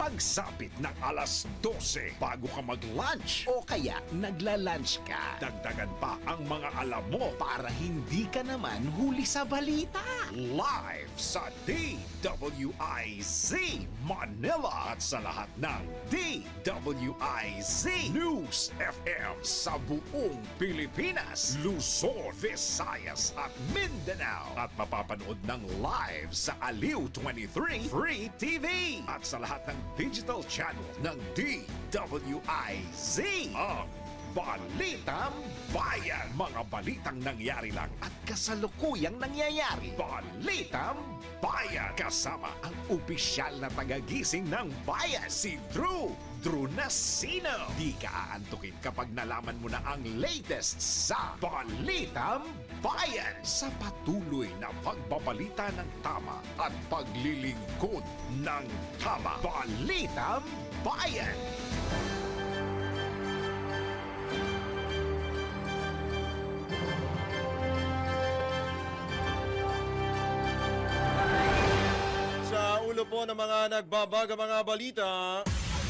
Pagsapit ng alas 12 bago ka mag-lunch O kaya nagla-lunch ka dagdagan pa ang mga alam mo para hindi ka naman huli sa balita. live sa DWIZ Manila at sa lahat ng DWIZ News FM sa buong Pilipinas, Luzon, Visayas at Mindanao at mapapanood ng live sa Aliw 23 Free TV at sa lahat ng digital channel ng DWIZ ang Balitang Bayan. Mga balitang nangyari lang at kasalukuyang nangyayari. Balitang Bayan. Kasama ang opisyal na tagagising ng bayan, si Drew Nasino. Di ka aantukin kapag nalaman mo na ang latest sa Balitang Bayan sa patuloy na pagbabalita ng tama at paglilingkod ng tama. Balitang Bayan. Sa ulo po ng mga nagbabaga mga balita,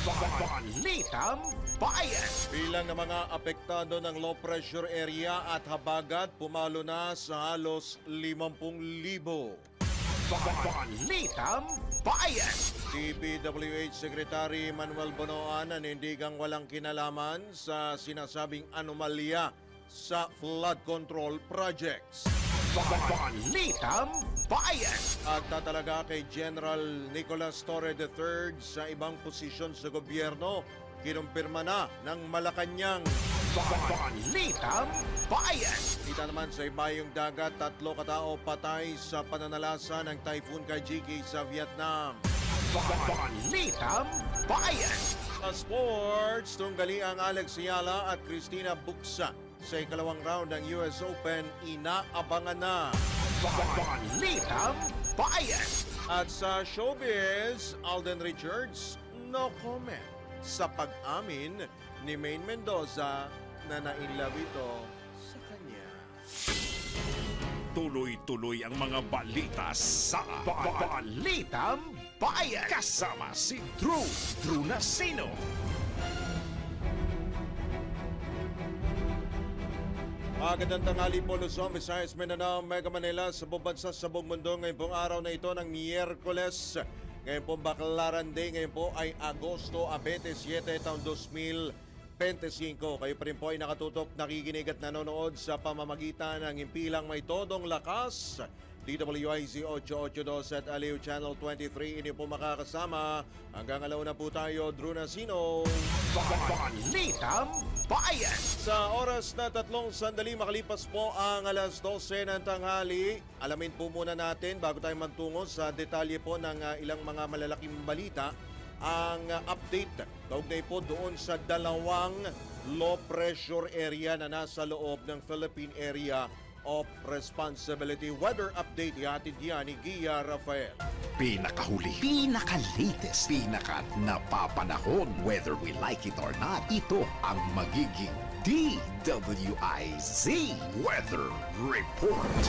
Balitang Bayan. bilang ng mga apektado ng low pressure area at habagat pumalo na sa halos 50,000. Balitang Bayan. DPWH Secretary Manuel Bonoan nanindigang walang kinalaman sa sinasabing anomalya sa flood control projects. Balitang Bayan. At tatalaga kay General Nicolas Torre III sa ibang posisyon sa gobyerno, kinumpirma na ng Malacanang. Balitang Bayan. Kita naman sa ibayong dagat, 3 katao patay sa pananalasa ng Typhoon Kajiki sa Vietnam. Balitang Bayan. Sa sports, tunggali ang Alex Ayala at Cristina Bucsa sa ikalawang round ng US Open, inaabangan na. Balitang Bayan. At sa showbiz, Alden Richards, no comment sa pag-amin ni Maine Mendoza na na-inlove ito sa kanya. Tuloy-tuloy ang mga balita sa Balitang Bayan. Kasama si Drew Nasino. Magandang tanghali po Luzon, Visayas, Mindanao, Mega Manila sa buong bansa sa buong mundo. Ngayon pong araw na ito ng Miyerkules. Ngayon pong Baclaran Day. Ngayon po ay Agosto 27 taong 2025. Kayo pa rin po ay nakatutok, nakikinig at nanonood sa pamamagitan ng impilang may todong lakas. DWIZ 882 at Aliw Channel 23. Ini po makakasama. Hanggang alauna po tayo, Drew Nasino. Balitang Bayan. Sa oras na 3 sandali makalipas po ang alas 12 ng tanghali, alamin po muna natin bago tayo magtungo sa detalye po ng ilang mga malalaking balita, ang update kaugnay po doon sa 2 low pressure area na nasa loob ng Philippine Area of Responsibility. Weather update ihatid yan ni Gia Rafael. Pinakahuli, pinaka-latest, pinaka-napapanahon. Whether we like it or not, ito ang magiging DWIZ Weather Report.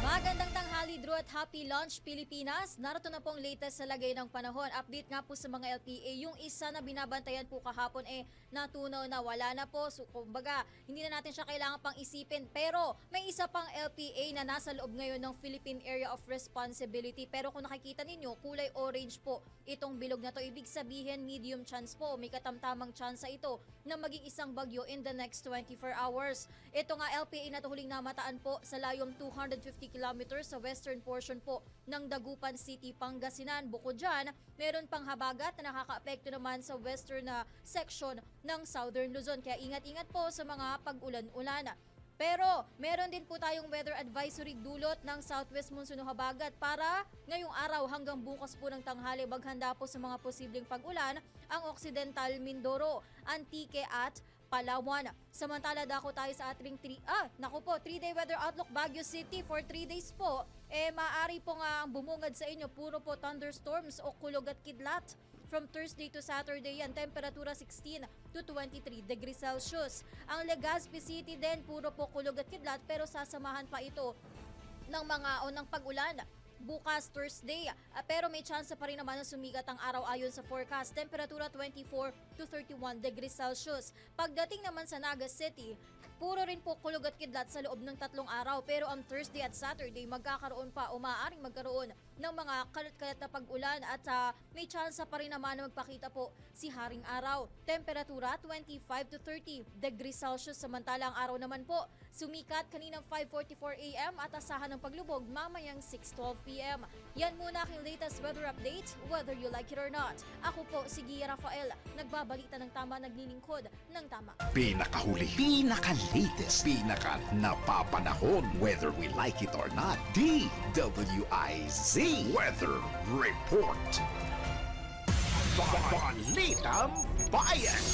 Magandang tanghali, Drew, at happy launch Pilipinas. Narito na pong latest sa lagay ng panahon. Update nga po sa mga LPA. Yung isa na binabantayan po kahapon natunaw na, wala na po. So, kumbaga, hindi na natin siya kailangan pang isipin. Pero may isa pang LPA na nasa loob ngayon ng Philippine Area of Responsibility. Pero kung nakikita ninyo, kulay orange po itong bilog na to. Ibig sabihin, medium chance po. May katamtamang chance ito na maging isang bagyo in the next 24 hours. Ito nga LPA na to huling namataan po sa layong 250 kilometers sa western portion po ng Dagupan City, Pangasinan. Bukod dyan, meron pang habagat na nakakaapekto naman sa western na section ng Southern Luzon. Kaya ingat-ingat po sa mga pag-ulan-ulan. Pero meron din po tayong weather advisory dulot ng Southwest Monsoon habagat para ngayong araw hanggang bukas po ng tanghali. Maghanda po sa mga posibleng pag-ulan ang Occidental Mindoro, Antique at Palawan. Samantala dako tayo sa ating 3-day weather outlook. Baguio City for 3 days po. Maaari po nga ang bumungad sa inyo. Puro po thunderstorms o kulog at kidlat. From Thursday to Saturday yan, temperatura 16 to 23 degrees Celsius. Ang Legazpi City din, puro po kulog at kidlat pero sasamahan pa ito ng mga ng pag-ulan. bukas Thursday. Pero may chance pa rin naman na sumikat ang araw ayon sa forecast. Temperatura 24 to 31 degrees Celsius. Pagdating naman sa Naga City, puro rin po kulog at kidlat sa loob ng 3 araw. Pero ang Thursday at Saturday magkakaroon pa o maaaring magkaroon ng mga kalat-kalat na pag-ulan at may chance pa rin naman na magpakita po si Haring Araw. Temperatura 25 to 30 degrees Celsius. Samantala ang araw naman po sumikat kaninang 5:44 AM at asahan ng paglubog mamayang 6:12 PM. Yan muna aking latest weather update, whether you like it or not. Ako po si Gia Rafael, nagbabalita ng tama, naglilingkod ng tama. Pinakahuli, pinaka-latest, pinaka-napapanahon, whether we like it or not. DWIZ Weather Report. Balitang Bayan.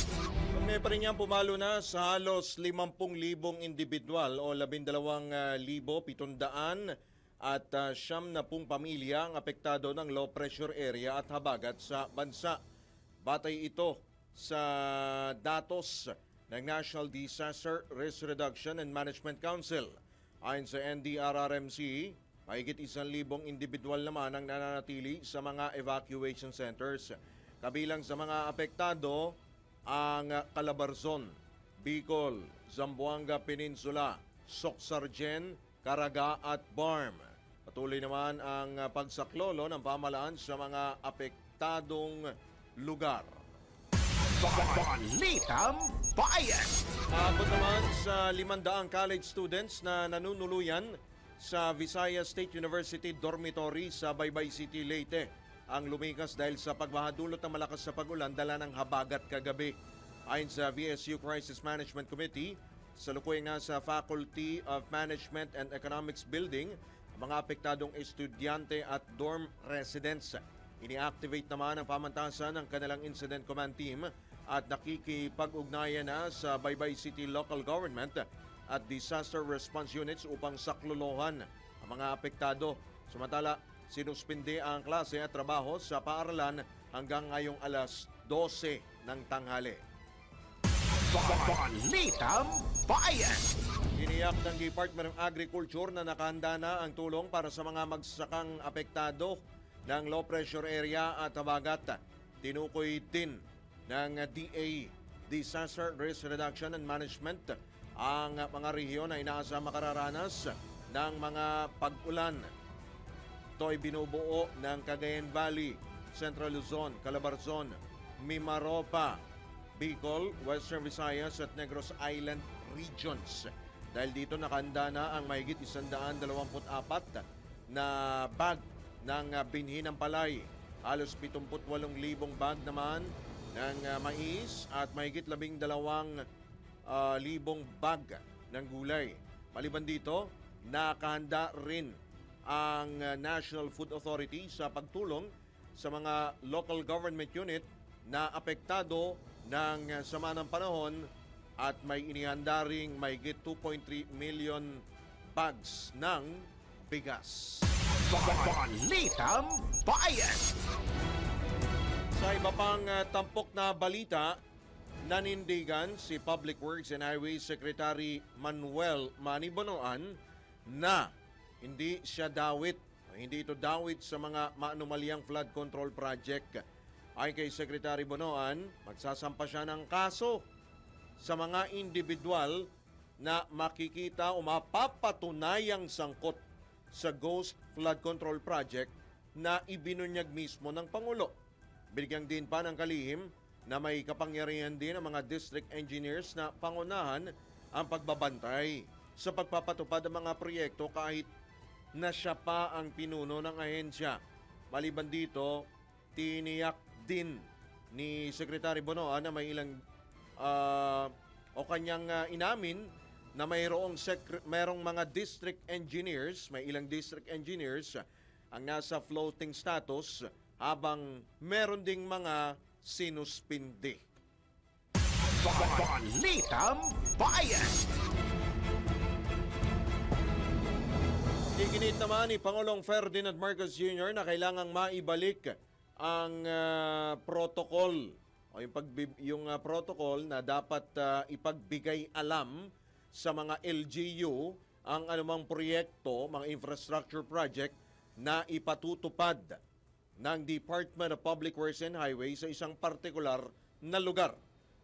May pa rin yan pumalo na sa halos 50,000 individual o 12,700 at 70 pamilya ang apektado ng low pressure area at habagat sa bansa. Batay ito sa datos ng National Disaster Risk Reduction and Management Council. Ayon sa NDRRMC, mahigit 1,000 individual naman ang nananatili sa mga evacuation centers. Kabilang sa mga apektado ang Calabarzon, Bicol, Zamboanga Peninsula, Socsargen, Caraga at Barm. Patuloy naman ang pagsaklolo ng pamahalaan sa mga apektadong lugar. Balitang Bayan. Abot naman sa 500 college students na nanunuluyan sa Visayas State University Dormitory sa Baybay City, Leyte ang lumikas dahil sa pagbaha dulot ng malakas sa pag-ulan dala ng habagat kagabi. Ayon sa VSU Crisis Management Committee, salukuyang nasa Faculty of Management and Economics Building ang mga apektadong estudyante at dorm residents. Ini-activate naman ang pamantasan ng kanilang Incident Command Team at nakikipag-ugnayan na sa Baybay City Local Government at Disaster Response Units upang saklolohan ang mga apektado. Samantala, sinuspindi ang klase at trabaho sa paaralan hanggang ngayong alas 12 ng tanghali. Balitang Bayan. Iniyak ng Department of Agriculture na nakahanda na ang tulong para sa mga magsasakang apektado ng low pressure area at habagat. Tinukoy din ng DA, Disaster Risk Reduction and Management, ang mga rehiyon na inaasang makararanas ng mga pag-ulan. Ito ay binubuo ng Cagayan Valley, Central Luzon, Calabarzon, Mimaropa, Bicol, Western Visayas at Negros Island regions. Dahil dito nakahanda na ang mahigit 124 na bag ng binhi ng palay. Halos 78,000 bag naman ng mais at mahigit 12,000 bag ng gulay. Maliban dito, nakahanda rin ang National Food Authority sa pagtulong sa mga local government unit na apektado ng sama ng panahon at may inihanda ring mahigit 2.3 million bags ng bigas. Balitang Bayan. Sa iba pang tampok na balita, nanindigan si Public Works and Highways Secretary Manuel Manny Bonoan na hindi ito dawit sa mga maanumalyang flood control project. Ayon kay Secretary Bonoan, magsasampa siya ng kaso sa mga individual na makikita o mapapatunayang sangkot sa Ghost Flood Control Project na ibinunyag mismo ng Pangulo. Binigyang din pa ng kalihim na may kapangyarihan din ang mga district engineers na pangunahan ang pagbabantay sa pagpapatupad ng mga proyekto kahit na siya pa ang pinuno ng ahensya. Maliban dito, tiniyak din ni Secretary Bonoan na may ilang kanyang inamin na mayroong mga district engineers, may ilang district engineers ang nasa floating status habang meron ding mga sinuspindi. Balitang Bayan. Iginit naman ni Pangulong Ferdinand Marcos Jr. na kailangang maibalik ang protocol o yung protocol na dapat ipagbigay alam sa mga LGU ang anumang proyekto, mga infrastructure project na ipatutupad ng Department of Public Works and Highways sa isang partikular na lugar.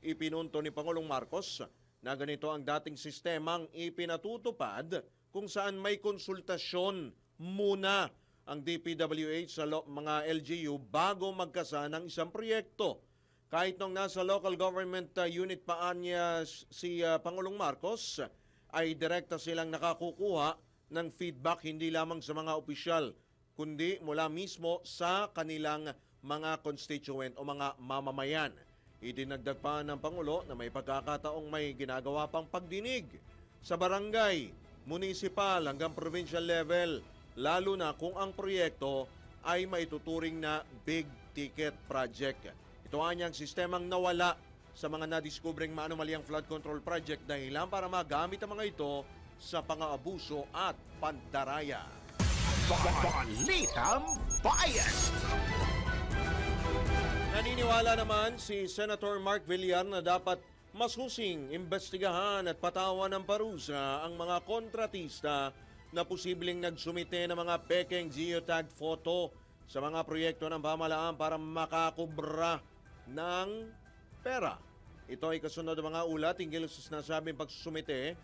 Ipinunto ni Pangulong Marcos na ganito ang dating sistemang ipinatutupad kung saan may konsultasyon muna ang DPWH sa mga LGU bago magkasa ng isang proyekto. Kahit nung nasa local government unit pa niya si Pangulong Marcos, ay direkta silang nakakukuha ng feedback hindi lamang sa mga opisyal, kundi mula mismo sa kanilang mga constituent o mga mamamayan. Idinagdag pa ng Pangulo na may pagkakataong may ginagawa pang pagdinig sa barangay, municipal hanggang provincial level, lalo na kung ang proyekto ay maituturing na big ticket project. Ito ang sistemang nawala sa mga nadiskubring maanomaliang flood control project dahilan para magamit ang mga ito sa pang-aabuso at pandaraya. Balitang Bayan! Naniniwala naman si Senator Mark Villar na dapat masusing imbestigahan at patawan ng parusa ang mga kontratista na posibleng nagsumite ng mga pekeng geotag photo sa mga proyekto ng pamahalaan para makakubra ng pera. Ito ay kasunod ng mga ulat hinggil sa sinasabing pagsusumite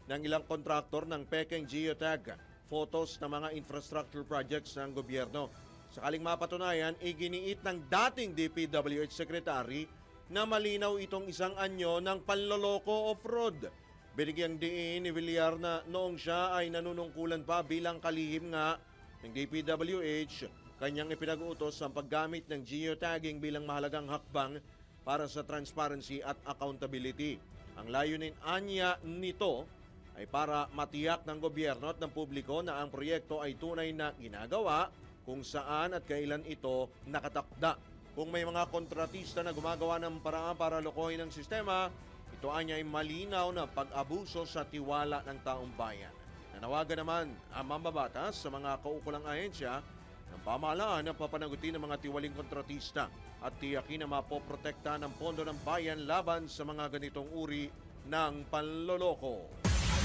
ng ilang kontraktor ng pekeng geotag photos ng mga infrastructure projects ng gobyerno. Sakaling mapatunayan, iginiit ng dating DPWH Secretary na malinaw itong isang anyo ng panloloko o fraud. Binigyang diin ni Villar na noong siya ay nanunungkulan pa bilang kalihim nga ng DPWH, kanyang ipinag-utos ang paggamit ng geotagging bilang mahalagang hakbang para sa transparency at accountability. Ang layunin anya nito ay para matiyak ng gobyerno at ng publiko na ang proyekto ay tunay na ginagawa kung saan at kailan ito nakatakda. Kung may mga kontratista na gumagawa ng paraan para lokohin ang sistema, ito anya ay malinaw na pag-abuso sa tiwala ng taong bayan. Nanawagan naman ang mambabatas sa mga kaukulang ahensya ng pamahalaan na papanagutin ng mga tiwaling kontratista at tiyakin na mapoprotekta ng pondo ng bayan laban sa mga ganitong uri ng panloloko.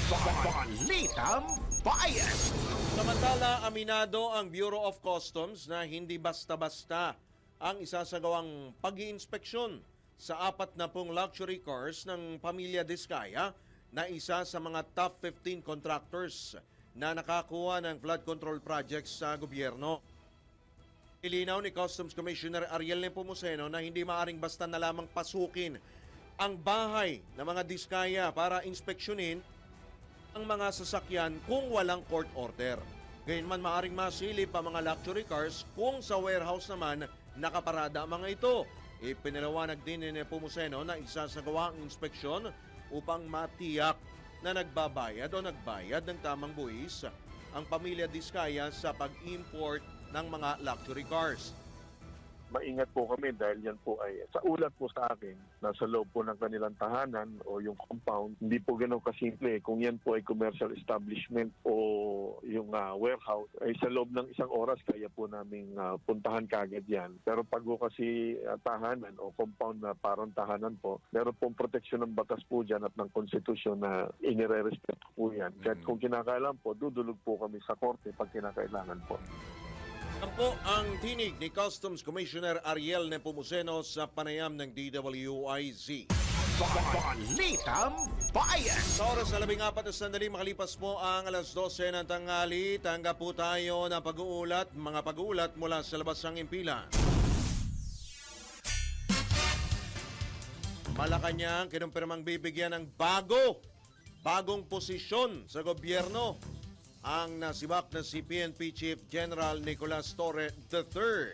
Balitang Bayan! Samantala, aminado ang Bureau of Customs na hindi basta-basta ang isasagawang pag-iinspeksyon sa 40 luxury cars ng pamilya Diskaya na isa sa mga top 15 contractors na nakakuha ng flood control projects sa gobyerno. Ilinaw ni Customs Commissioner Ariel Nepomuceno na hindi maaring basta na lamang pasukin ang bahay ng mga Diskaya para inspeksyonin ang mga sasakyan kung walang court order. Gayunman maaring masilip ang mga luxury cars kung sa warehouse naman nakaparada ang mga ito. Ipinalawanag din ni Nepomuceno na isasagawa ang inspeksyon upang matiyak na nagbabayad o nagbayad ng tamang buwis ang pamilya Diskaya sa pag-import ng mga luxury cars. Maingat po kami dahil yan po ay sa ulat po sa akin, nasa loob po ng kanilang tahanan o yung compound. Hindi po ganun kasimple. Kung yan po ay commercial establishment o yung warehouse, ay sa loob ng isang oras kaya po naming puntahan kagad yan. Pero pag po kasi tahanan o compound na parang tahanan po, meron pong proteksyon ng batas po dyan at ng konstitusyon na inire-respeto po yan. Kahit kung kinakailangan po, dudulog po kami sa korte pag kinakailangan po. Yan po ang tinig ni Customs Commissioner Ariel Nepomuceno sa panayam ng DWIZ. Balitang Bayan! Sa oras na 14 na sandali, makalipas po ang alas 12 ng tanghali, tanggap po tayo ng mga pag-uulat mula sa labas ng impilan. Malacanang kinumpirmang bibigyan ng bagong posisyon sa gobyerno ang nasibak na si PNP Chief General Nicolas Torre III.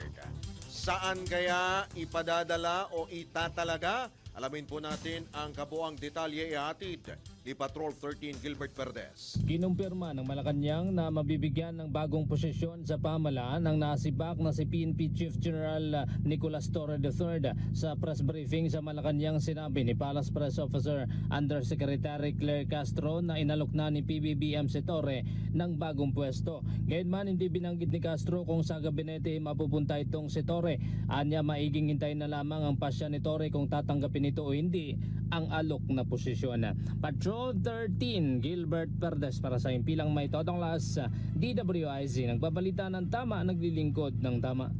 Saan kaya ipadadala o itatalaga? Alamin po natin ang kabuang detalye ihatid ni Patrol 13 Gilbert Verdes. Kinumpirma ng Malacanang na mabibigyan ng bagong posisyon sa pamahalaan ang nasibak na si PNP Chief General Nicolas Torre III. Sa press briefing sa Malacanang, sinabi ni Palace Press Officer Undersecretary Claire Castro na inalok na ni PBBM si Torre ng bagong pwesto. Gayunman, hindi binanggit ni Castro kung sa gabinete mapupunta itong si Torre. Anya, maiging hintay na lamang ang pasya ni Torre kung tatanggapin nito o hindi ang alok na posisyon. Patrol 13, Gilbert Perdes para sa Impilang May Totong Las, DWIZ. Nagbabalita ng tama, naglilingkod ng tama.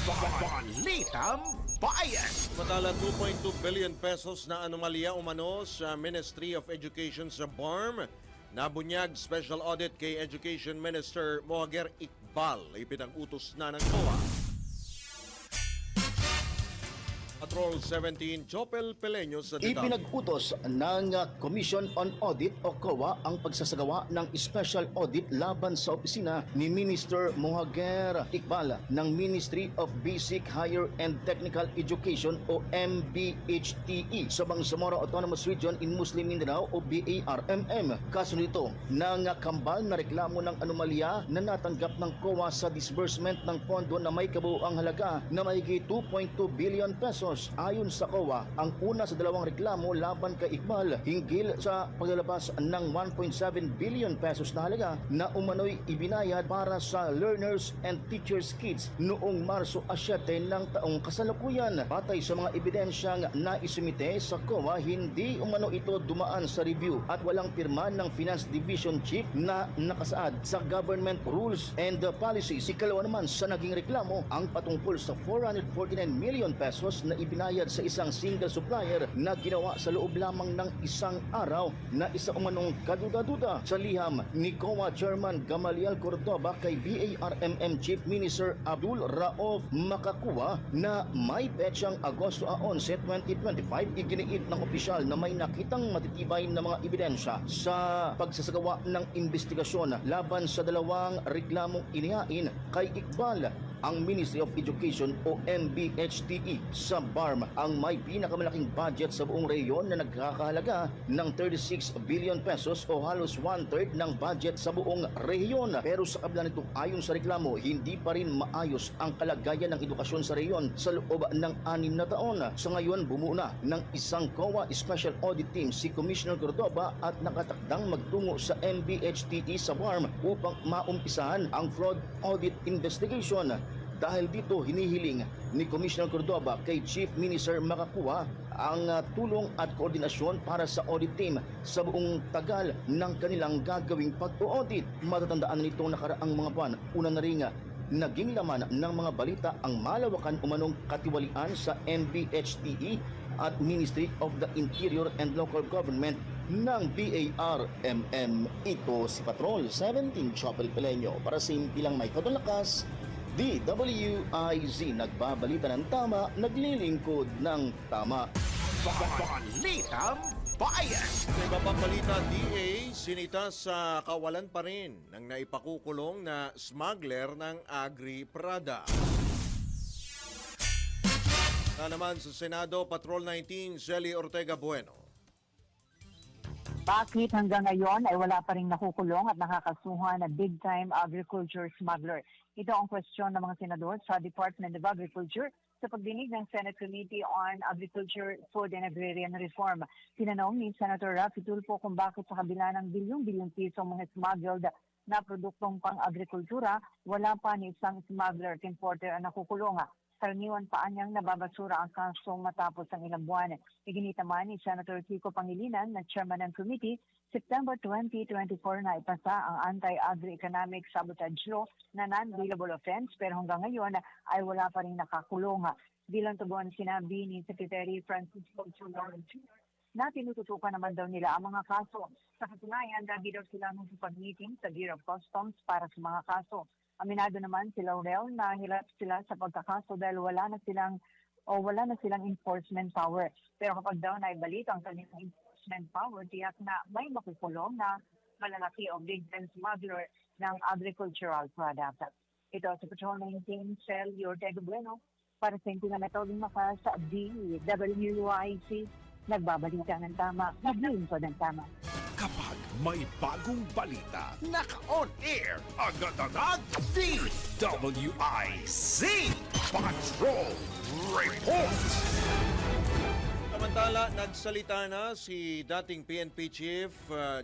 Balitang Bayan. Matala 2.2 billion pesos na anomalya umano sa Ministry of Education sa BARM. Nabunyag special audit kay Education Minister Mohager Iqbal. Ipinag-utos na ng COA. Patrol 17, Chopel Peleño sa detalye. Ipinag-utos ng Commission on Audit o COA ang pagsasagawa ng special audit laban sa opisina ni Minister Mohager Iqbal ng Ministry of Basic Higher and Technical Education o MBHTE sa Bangsamoro Autonomous Region in Muslim Mindanao o BARMM. Kaso nito ng kambal na reklamo ng anomalya na natanggap ng COA sa disbursement ng pondo na may kabuuang halaga na mahigit 2.2 billion pesos. Ayon sa COA, ang una sa dalawang reklamo laban kay Iqbal hinggil sa paglalabas ng 1.7 billion pesos na halaga na umano'y ibinayad para sa learners and teachers kits noong Marso 7 ng taong kasalukuyan. Batay sa mga ebidensyang naisumite sa COA, hindi umano ito dumaan sa review at walang pirma ng Finance Division Chief na nakasaad sa government rules and policies. Ikalawa naman sa naging reklamo ang patungkol sa 449 million pesos na ibinayad sa isang single supplier na ginawa sa loob lamang ng isang araw na isa umanong kaduda-duda sa liham ni COA Chairman Gamaliel Cordoba kay BARMM Chief Minister Abdul Rauf Makakuwa na may petsang Agosto 11, 2025. Iginiit ng opisyal na may nakitang matitibay na mga ebidensya sa pagsasagawa ng investigasyon laban sa dalawang reklamong inihain kay Iqbal. Ang Ministry of Education o MBHTE sa BARM ang may pinakamalaking budget sa buong rehiyon na nagkakahalaga ng 36 billion pesos o halos 1/3 ng budget sa buong rehiyon. Pero sa kabila nito, ayon sa reklamo, hindi pa rin maayos ang kalagayan ng edukasyon sa rehiyon sa loob ng 6 na taon. Sa ngayon, bumuo na ng isang COA Special Audit Team si Commissioner Cordoba at nakatakdang magtungo sa MBHTE sa BARM upang maumpisahan ang fraud audit investigation. Dahil dito, hinihiling ni Commissioner Cordoba kay Chief Minister Makakuwa ang tulong at koordinasyon para sa audit team sa buong tagal ng kanilang gagawing pag-audit. Matatandaan nitong nakaraang mga buwan, una na rin naging laman ng mga balita ang malawakan umanong katiwalian sa MBHTE at Ministry of the Interior and Local Government ng BARMM. Ito si Patrol 17 Chopel Peleño para sa Impilang May Totong DWIZ. Nagbabalita ng tama, naglilingkod ng tama. Balitang Bayan. Sa iba pang balita, DA sinita sa kawalan pa rin ng naipakukulong na smuggler ng Agri Prada. Na naman sa Senado, Patrol 19, Zelly Ortega Bueno. Bakit hanggang ngayon ay wala pa rin nakukulong at nakakasuhan na big-time agriculture smuggler? Ito ang kwestiyon ng mga senador sa Department of Agriculture sa pagdinig ng Senate Committee on Agriculture, Food and Agrarian Reform. Tinanong ni Senator Raffy Tulfo kung bakit sa kabila ng bilyong-bilyong pisong mga smuggled na produktong pang-agrikultura, wala pa ni isang smuggler at importer ang nakukulong. Karaniwan pa anyang nababasura ang kaso matapos ang ilang buwan. Iginitaman ni Senator Kiko Pangilinan na chairman ng committee, September 2024 na ipasa ang Anti-Agri-Economic Sabotage Law na non-bailable offense pero hanggang ngayon ay wala pa rin nakakulong. Bilang tugon, sinabi ni Secretary Francisco Chulon na tinututukan naman daw nila ang mga kaso. Sa katunayan, lagi daw sila ng pag-meeting sa Bureau of Customs para sa mga kaso. Aminado naman si Laurel na hirap sila sa pagkakaso dahil wala na silang enforcement power. Pero kapag daw naibalik ang kanilang enforcement power, tiyak na may makukulong na malalaki o big time smuggler ng agricultural product. Ito sa Patrol 19, Cell Ortega Bueno para sa Impilang May Totong Las sa DWIC. Nagbabalita ng tama, naglilingkod ng tama. Kapag may bagong balita, naka-on air, agad-agad, DWIZ Patrol Report! Samantala, nagsalita na si dating PNP Chief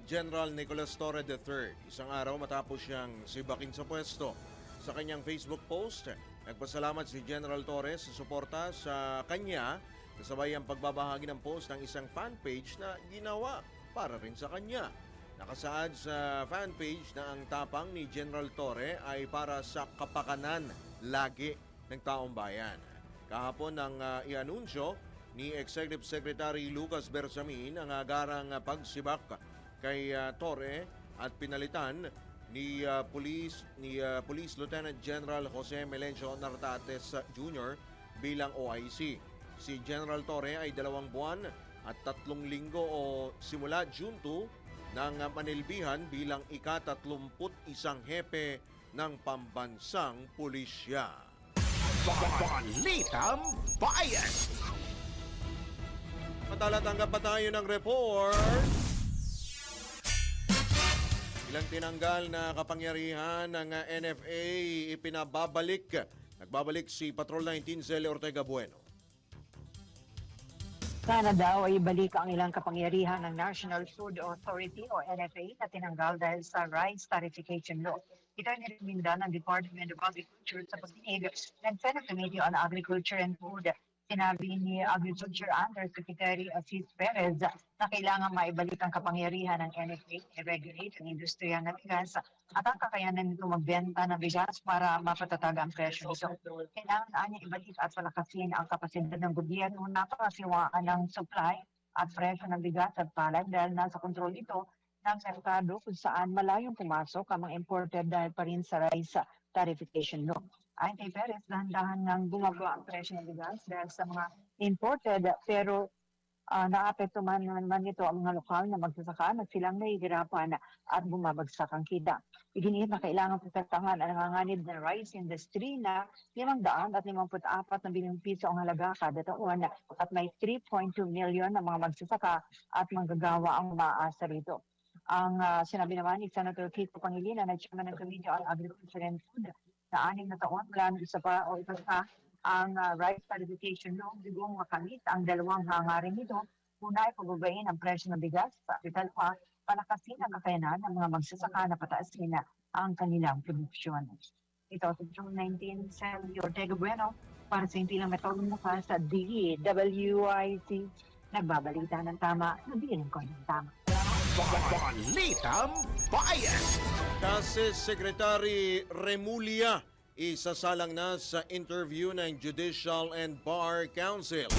General Nicolas Torre III. Isang araw matapos siyang sibakin sa pwesto. Sa kanyang Facebook post, nagpasalamat si General Torre sa suporta sa kanya kasabay ang pagbabahagi ng post ng isang fanpage na ginawa para rin sa kanya. Nakasaad sa fanpage na ang tapang ni General Torre ay para sa kapakanan lagi ng taong bayan. Kahapon nang ianunsyo ni Executive Secretary Lucas Bersamin ang agarang pagsibak kay Torre at pinalitan ni Police Lieutenant General Jose Melencio Nartates Jr. bilang OIC. Si General Torre ay 2 buwan at 3 linggo o simula June 2 ng manilbihan bilang ika-31 hepe ng pambansang pulisya. Balitang Bayan! Matalatanggap pa tayo ng report. Ilang tinanggal na kapangyarihan ng NFA ipinababalik. Nagbabalik si Patrol 19 Zele Ortega Bueno. Sana daw ay ibalik ang ilang kapangyarihan ng National Food Authority o NFA na tinanggal dahil sa rice tariffication law. Ito ay nirekomenda ng Department of Agriculture sa pagdinig ng Senate Committee on Agriculture and Food. Sinabi ni Agriculture Undersecretary Aziz Perez na kailangan maibalik ang kapangyarihan ng NFA, i-regulate ang industriya ng bigas at ang kakayanan nito magbenta ng bigas para mapatatag ang presyo nito. Kailangan niya ibalik at palakasin ang kapasidad ng gobyerno na pakasiwaan ng supply at presyo ng bigas at palay dahil nasa kontrol ito ng merkado kung saan malayong pumasok ang mga imported dahil pa rin sa rice tariffication law. Ayon kay Perez, dahan-dahan nang bumaba ang presyo ng bigas dahil sa mga imported pero naapekto man nito ang mga lokal na magsasaka na silang nahihirapan at bumabagsak ang kita. Iginiit na kailangan protektahan ang nanganganib na rice industry na 554 na bilyong piso ang halaga kada taon at may 3.2 million na mga magsasaka at manggagawa ang umaasa rito. Ang sinabi naman ni Senator Kiko Pangilinan na Chairman ng Committee on Agriculture and Food na 6 na taon mula ng isa pa ang rice tariffication law bigong makamit ang 2 hangarin nito. Una ay pababain ang presyo ng bigas sa kapital pa, palakasin ang kakayanan ng mga magsasaka na pataasin ang kanilang produksyon. Ito sa June 19, San Ortega Bueno para sa impilang metodong mukha sa DWIC. Nagbabalita ng tama, nabilang ko ng tama. Balitang Bayan! Kasi Secretary Remulla isasalang na sa interview ng Judicial and Bar Council.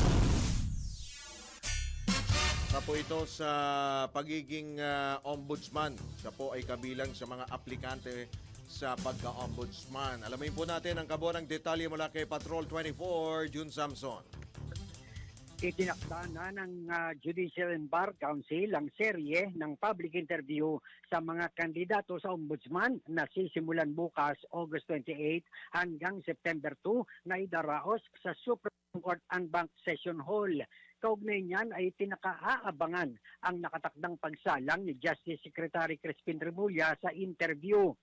Sa po ito sa pagiging ombudsman. Siya po ay kabilang sa mga aplikante sa pagka-ombudsman. Alamin po natin ang kabuuan ng detalye mula kay Patrol 24, June Samson. Itinakda na ng Judicial and Bar Council ang serye ng public interview sa mga kandidato sa ombudsman na sisimulan bukas August 28 hanggang September 2 na idaraos sa Supreme Court Bank Session Hall. Kaugnay niyan ay tinakaabangan ang nakatakdang pagsalang ni Justice Secretary Crispin Remulla sa interview.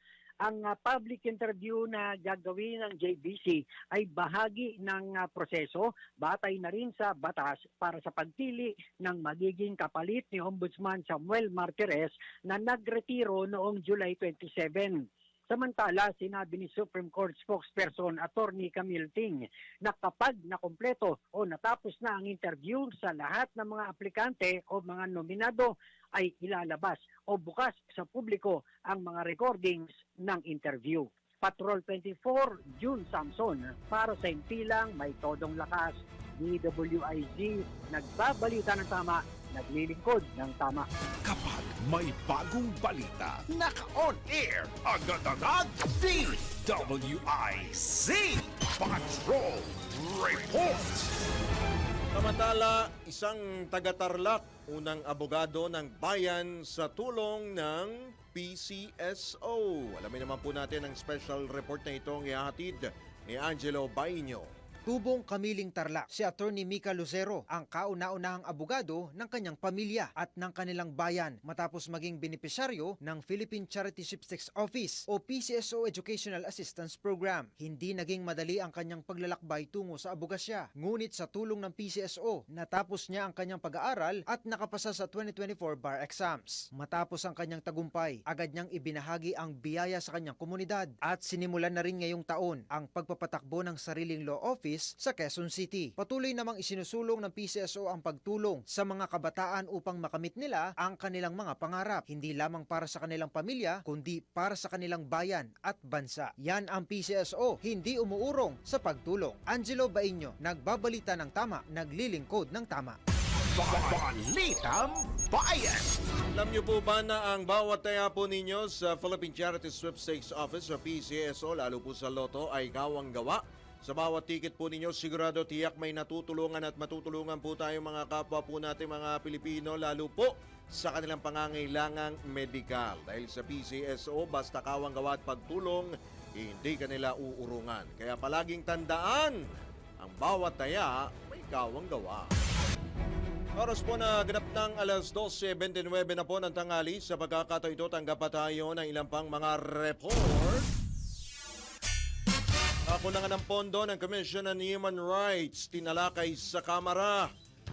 Ang public interview na gagawin ng JBC ay bahagi ng proseso batay na rin sa batas para sa pagpili ng magiging kapalit ni Ombudsman Samuel Martires na nagretiro noong July 27. Samantala, sinabi ni Supreme Court spokesperson Attorney Camille Ting na kapag nakumpleto o natapos na ang interview sa lahat ng mga aplikante o mga nominado ay ilalabas o bukas sa publiko ang mga recordings ng interview. Patrol 24, June Samson, para sa impilang may todong lakas. DWIZ, nagbabalita ng tama, naglilingkod ng tama. Kapag may bagong balita, naka-on air, agad-agad, DWIZ Patrol Report! Samantala, isang taga-Tarlac, unang abogado ng bayan sa tulong ng PCSO. Alamin naman po natin ang special report na itong ihahatid ni Angelo Baino. Tubong Kamiling Tarlac, si Attorney Mika Lucero ang kauna-unahang abogado ng kanyang pamilya at ng kanilang bayan matapos maging benepisyaryo ng Philippine Charity Sweepstakes Office o PCSO Educational Assistance Program. Hindi naging madali ang kanyang paglalakbay tungo sa abogasya. Ngunit sa tulong ng PCSO, natapos niya ang kanyang pag-aaral at nakapasa sa 2024 bar exams. Matapos ang kanyang tagumpay, agad niyang ibinahagi ang biyaya sa kanyang komunidad at sinimulan na rin ngayong taon ang pagpapatakbo ng sariling law office Office sa Quezon City. Patuloy namang isinusulong ng PCSO ang pagtulong sa mga kabataan upang makamit nila ang kanilang mga pangarap, hindi lamang para sa kanilang pamilya, kundi para sa kanilang bayan at bansa. Yan ang PCSO, hindi umuurong sa pagtulong. Angelo Bainyo, nagbabalita ng tama, naglilingkod ng tama. Balitang Bayan! Alam niyo po ba na ang bawat taya po ninyo sa Philippine Charity Sweepstakes Office o PCSO, lalo po sa Lotto, ay gawang-gawa? Sa bawat ticket po ninyo, sigurado tiyak may natutulungan at matutulungan po tayo mga kapwa po natin mga Pilipino, lalo po sa kanilang pangangailangang medikal. Dahil sa PCSO, basta kawang-gawa at pagtulong, hindi kanila uurungan. Kaya palaging tandaan, ang bawat taya may kawang-gawa. Oras po na ganap ng alas 12:29 na po ng tanghali. Sa pagkakataon ito, tanggap pa tayo ng ilang pang mga report. Kakulangan ng pondo ng Commission on Human Rights, tinalakay sa Kamara.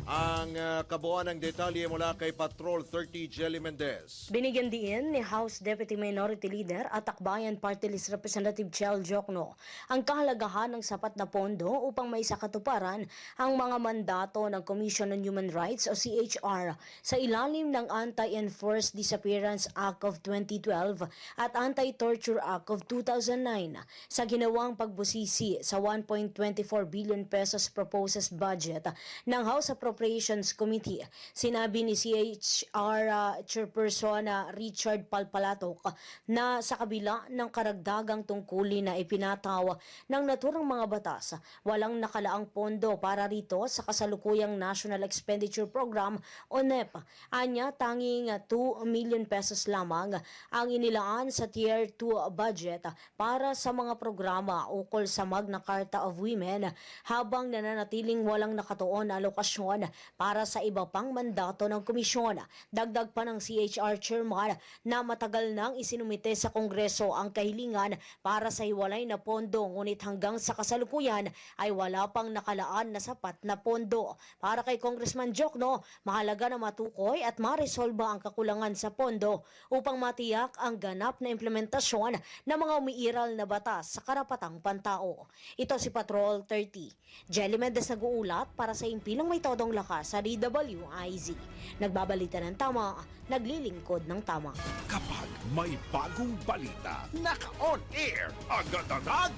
Ang kabuuan ng detalye mula kay Patrol 30 Jelly Mendez. Binigyan din ni House Deputy Minority Leader at Akbayan Party List Representative Chel Jokno ang kahalagahan ng sapat na pondo upang maisakatuparan ang mga mandato ng Commission on Human Rights o CHR sa ilalim ng Anti-Enforced Disappearance Act of 2012 at Anti-Torture Act of 2009 sa ginawang pagbusisi sa 1.24 billion pesos proposed budget ng House Appropriations Committee. Sinabi ni CHR Chairperson Richard Palpalatok na sa kabila ng karagdagang tungkulin na ipinataw ng naturang mga batas, walang nakalaang pondo para rito sa kasalukuyang National Expenditure Program o NEP. Anya, tanging 2 million pesos lamang ang inilaan sa Tier 2 budget para sa mga programa ukol sa Magna Carta of Women, habang nananatiling walang nakatuon na alokasyon para sa iba pang mandato ng komisyon. Dagdag pa ng CHR Chairman na matagal nang isinumite sa Kongreso ang kahilingan para sa hiwalay na pondo, ngunit hanggang sa kasalukuyan ay wala pang nakalaan na sapat na pondo. Para kay Congressman Jokno, mahalaga na matukoy at maresolba ang kakulangan sa pondo upang matiyak ang ganap na implementasyon ng mga umiiral na batas sa karapatang pantao. Ito si Patrol 30. Jelly Mendez nag-uulat para sa impilang may todong lakas sa DWIZ. Nagbabalita ng tama, naglilingkod ng tama. Kapag may bagong balita, naka-on air, agad-agad,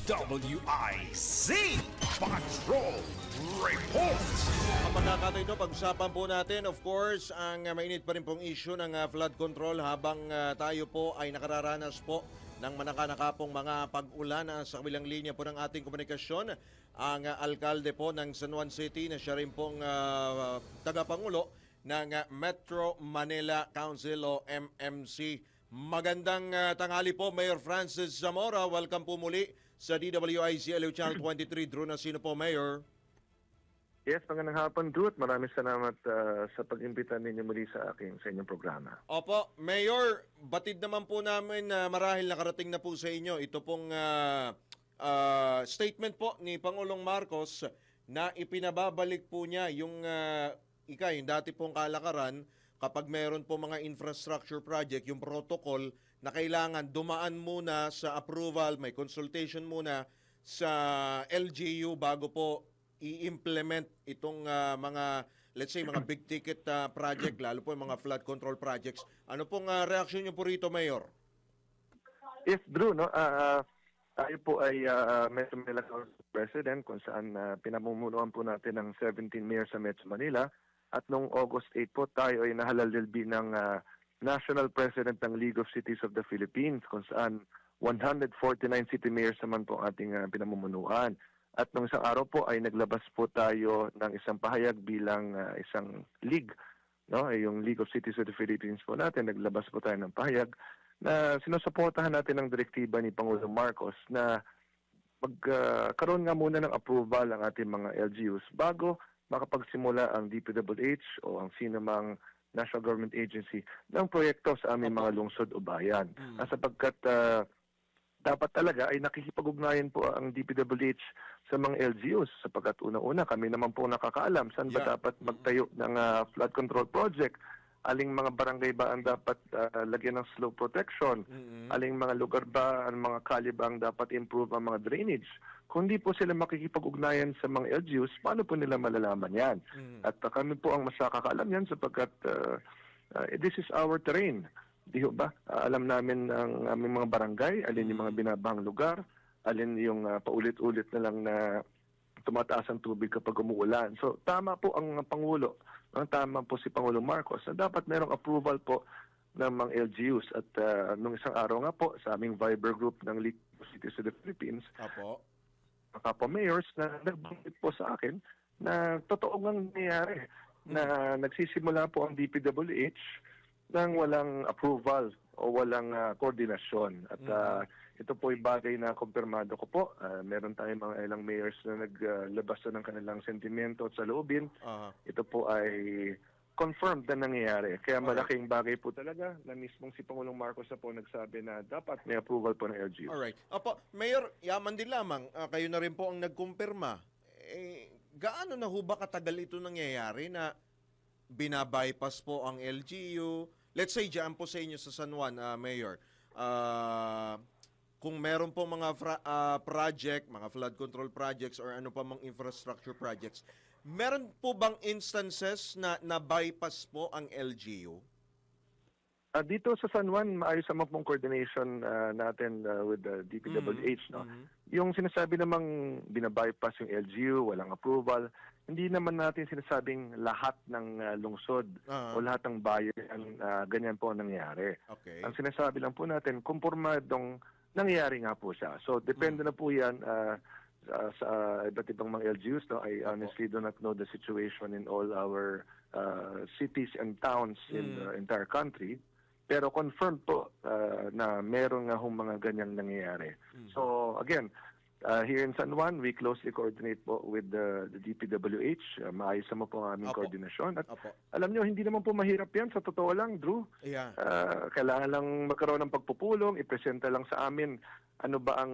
DWIZ Patrol Report! Ang pagkakataon ito, pag-usapan po natin, of course, ang mainit pa rin pong issue ng flood control habang tayo po ay nakararanas po ng manakanakapong mga pag-ulan. Sa kabilang linya po ng ating komunikasyon, ang alkalde po ng San Juan City na siya rin pong tagapangulo ng Metro Manila Council o MMC. Magandang tanghali po, Mayor Francis Zamora. Welcome po muli sa DWIZ LU Channel 23. Drew Nasino po, Mayor. Yes, magandang hapon, Drew. Maraming salamat sa pag-imbita ninyo muli sa inyong programa. Opo, Mayor, batid naman po namin na marahil nakarating na po sa inyo ito pong statement po ni Pangulong Marcos na ipinababalik po niya yung yung dati pong kalakaran kapag meron po mga infrastructure project, yung protocol na kailangan dumaan muna sa approval, may consultation muna sa LGU bago po i-implement itong mga, let's say, mga big ticket project, lalo po yung mga flood control projects. Ano pong reaksyon niyo po rito, Mayor? Yes, Drew, no? Tayo po ay Metro Manila Council President kung saan pinamumunuan po natin ng 17 mayors sa Metro Manila. At noong August 8 po, tayo ay nahalalilbi ng National President ng League of Cities of the Philippines kung saan 149 city mayors naman po ating pinamumunuan. At nung isang araw po ay naglabas po tayo ng isang pahayag bilang isang league, no? Yung League of Cities of the Philippines po natin, naglabas po tayo ng pahayag na sinusuportahan natin ng direktiba ni Pangulong Marcos na magkaroon nga muna ng approval ang ating mga LGUs bago makapagsimula ang DPWH o ang sinumang national government agency ng proyekto sa aming mga lungsod o bayan. Sapagkat dapat talaga ay nakikipag-ugnayan po ang DPWH sa mga LGUs sapagkat una-una kami naman po nakakaalam saan ba dapat magtayo ng flood control project, aling mga barangay ba ang dapat lagyan ng slope protection, aling mga lugar ba, ang mga kalye ba ang dapat improve ang mga drainage. Kung di po sila makikipag-ugnayan sa mga LGUs, paano po nila malalaman yan? At kami po ang mas nakakaalam yan sapagkat this is our terrain. Di ba? Alam namin ang aming mga barangay, alin yung mga binabahang lugar, alin yung paulit-ulit na lang na tumataas ang tubig kapag umuulan. So tama po ang Pangulo, tama po si Pangulong Marcos na dapat merong approval po ng mga LGUs. At nung isang araw nga po sa aming Viber group ng League of Cities of the Philippines, mga kapwa mayors na nagbanggit po sa akin na totoo ngang nangyayari na nagsisimula po ang DPWH nang walang approval o walang koordinasyon. At ito po ay bagay na kumpirmado ko po. Meron tayong mga ilang mayors na naglabas na ng kanilang sentimento at saloobin. Ito po ay confirmed na nangyayari. Kaya malaking bagay po talaga na mismong si Pangulong Marcos na po nagsabi na dapat may approval po ng LGU. Alright. Apo, Mayor, yaman din lamang. Kayo na rin po ang nagkumpirma. Gaano na ho ba katagal ito nangyayari na binabypass po ang LGU? Let's say, dyan po sa inyo sa San Juan, Mayor. Kung meron po mga project, mga flood control projects or ano pa mang infrastructure projects, meron po bang instances na na-bypass po ang LGU? Dito sa San Juan, maayos naman pong coordination natin with the DPWH. No? Yung sinasabi namang binabypass yung LGU, walang approval, hindi naman natin sinasabing lahat ng lungsod o lahat ng bayan ganyan po ang nangyari. Okay. Ang sinasabi lang po natin, kumpirmadong nangyari nga po siya. So depende na po yan sa iba't ibang mga LGUs. No? I honestly do not know the situation in all our cities and towns in the entire country. Pero confirmed po na meron nga hong mga ganyang nangyayari. So again, here in San Juan, we closely coordinate po with the DPWH. Maayos naman po ang aming koordinasyon. At alam nyo, hindi naman po mahirap yan. Sa totoo lang, Drew. Yeah. Kailangan lang magkaroon ng pagpupulong, ipresenta lang sa amin ano ba ang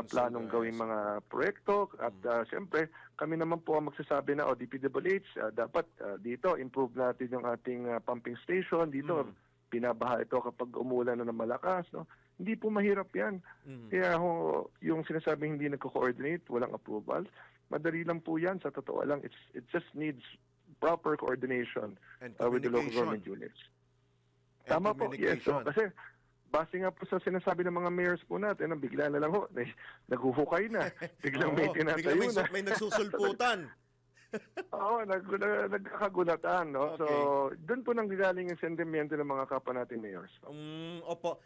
planong gawing mga proyekto. At siyempre, kami naman po ang magsasabi na, DPWH, dapat dito, improve natin yung ating pumping station. Dito, binabaha ito kapag umulan na ng malakas. No? Hindi po mahirap yan. Kaya yung sinasabing hindi nagko-coordinate, walang approval, madali lang po yan. Sa totoo lang, it just needs proper coordination with the local government units. Tama po, yes. So, kasi base nga po sa sinasabi ng mga mayors po natin, bigla na lang naghuhukay na. Biglang may tinatayo na. May nagsusulputan. Oo, nagkakagulatan, no? Okay. So, doon po nang gagaling yung sentimento ng mga kapwa natin mayors. Opo.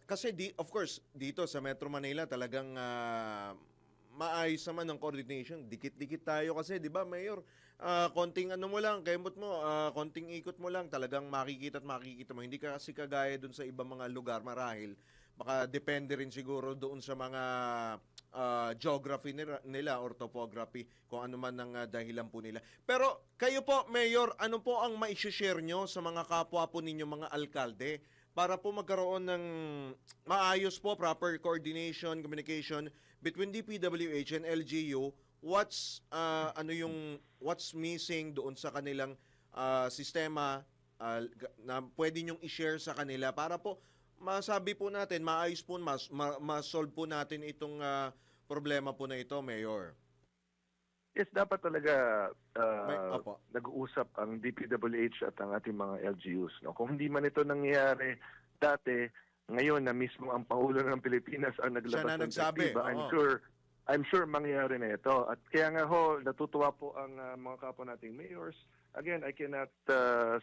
Kasi of course, dito sa Metro Manila talagang maayos naman ng coordination. Dikit-dikit tayo kasi, di ba, Mayor? Konting ano mo lang, kemot mo, konting ikot mo lang, talagang makikita mo. Hindi ka kasi kagaya doon sa ibang mga lugar marahil. Baka depende rin siguro doon sa mga geography nila or topography, kung ano man ang dahilan po nila. Pero kayo po, Mayor, ano po ang ma-share nyo sa mga kapwa po ninyo, mga alkalde, para po magkaroon ng maayos po, proper coordination, communication between DPWH and LGU? What's missing doon sa kanilang sistema na pwede nyong i-share sa kanila para po masabi po natin, maayos po, ma-solve po natin itong problema po na ito, Mayor? Yes, dapat talaga nag-uusap ang DPWH at ang ating mga LGUs. No? Kung hindi man ito nangyayari dati, ngayon na mismo ang Pangulo ng Pilipinas ang naglabas ng direktiba, I'm sure mangyayari na ito. At kaya nga natutuwa po ang mga kapwa nating mayors. Again, I cannot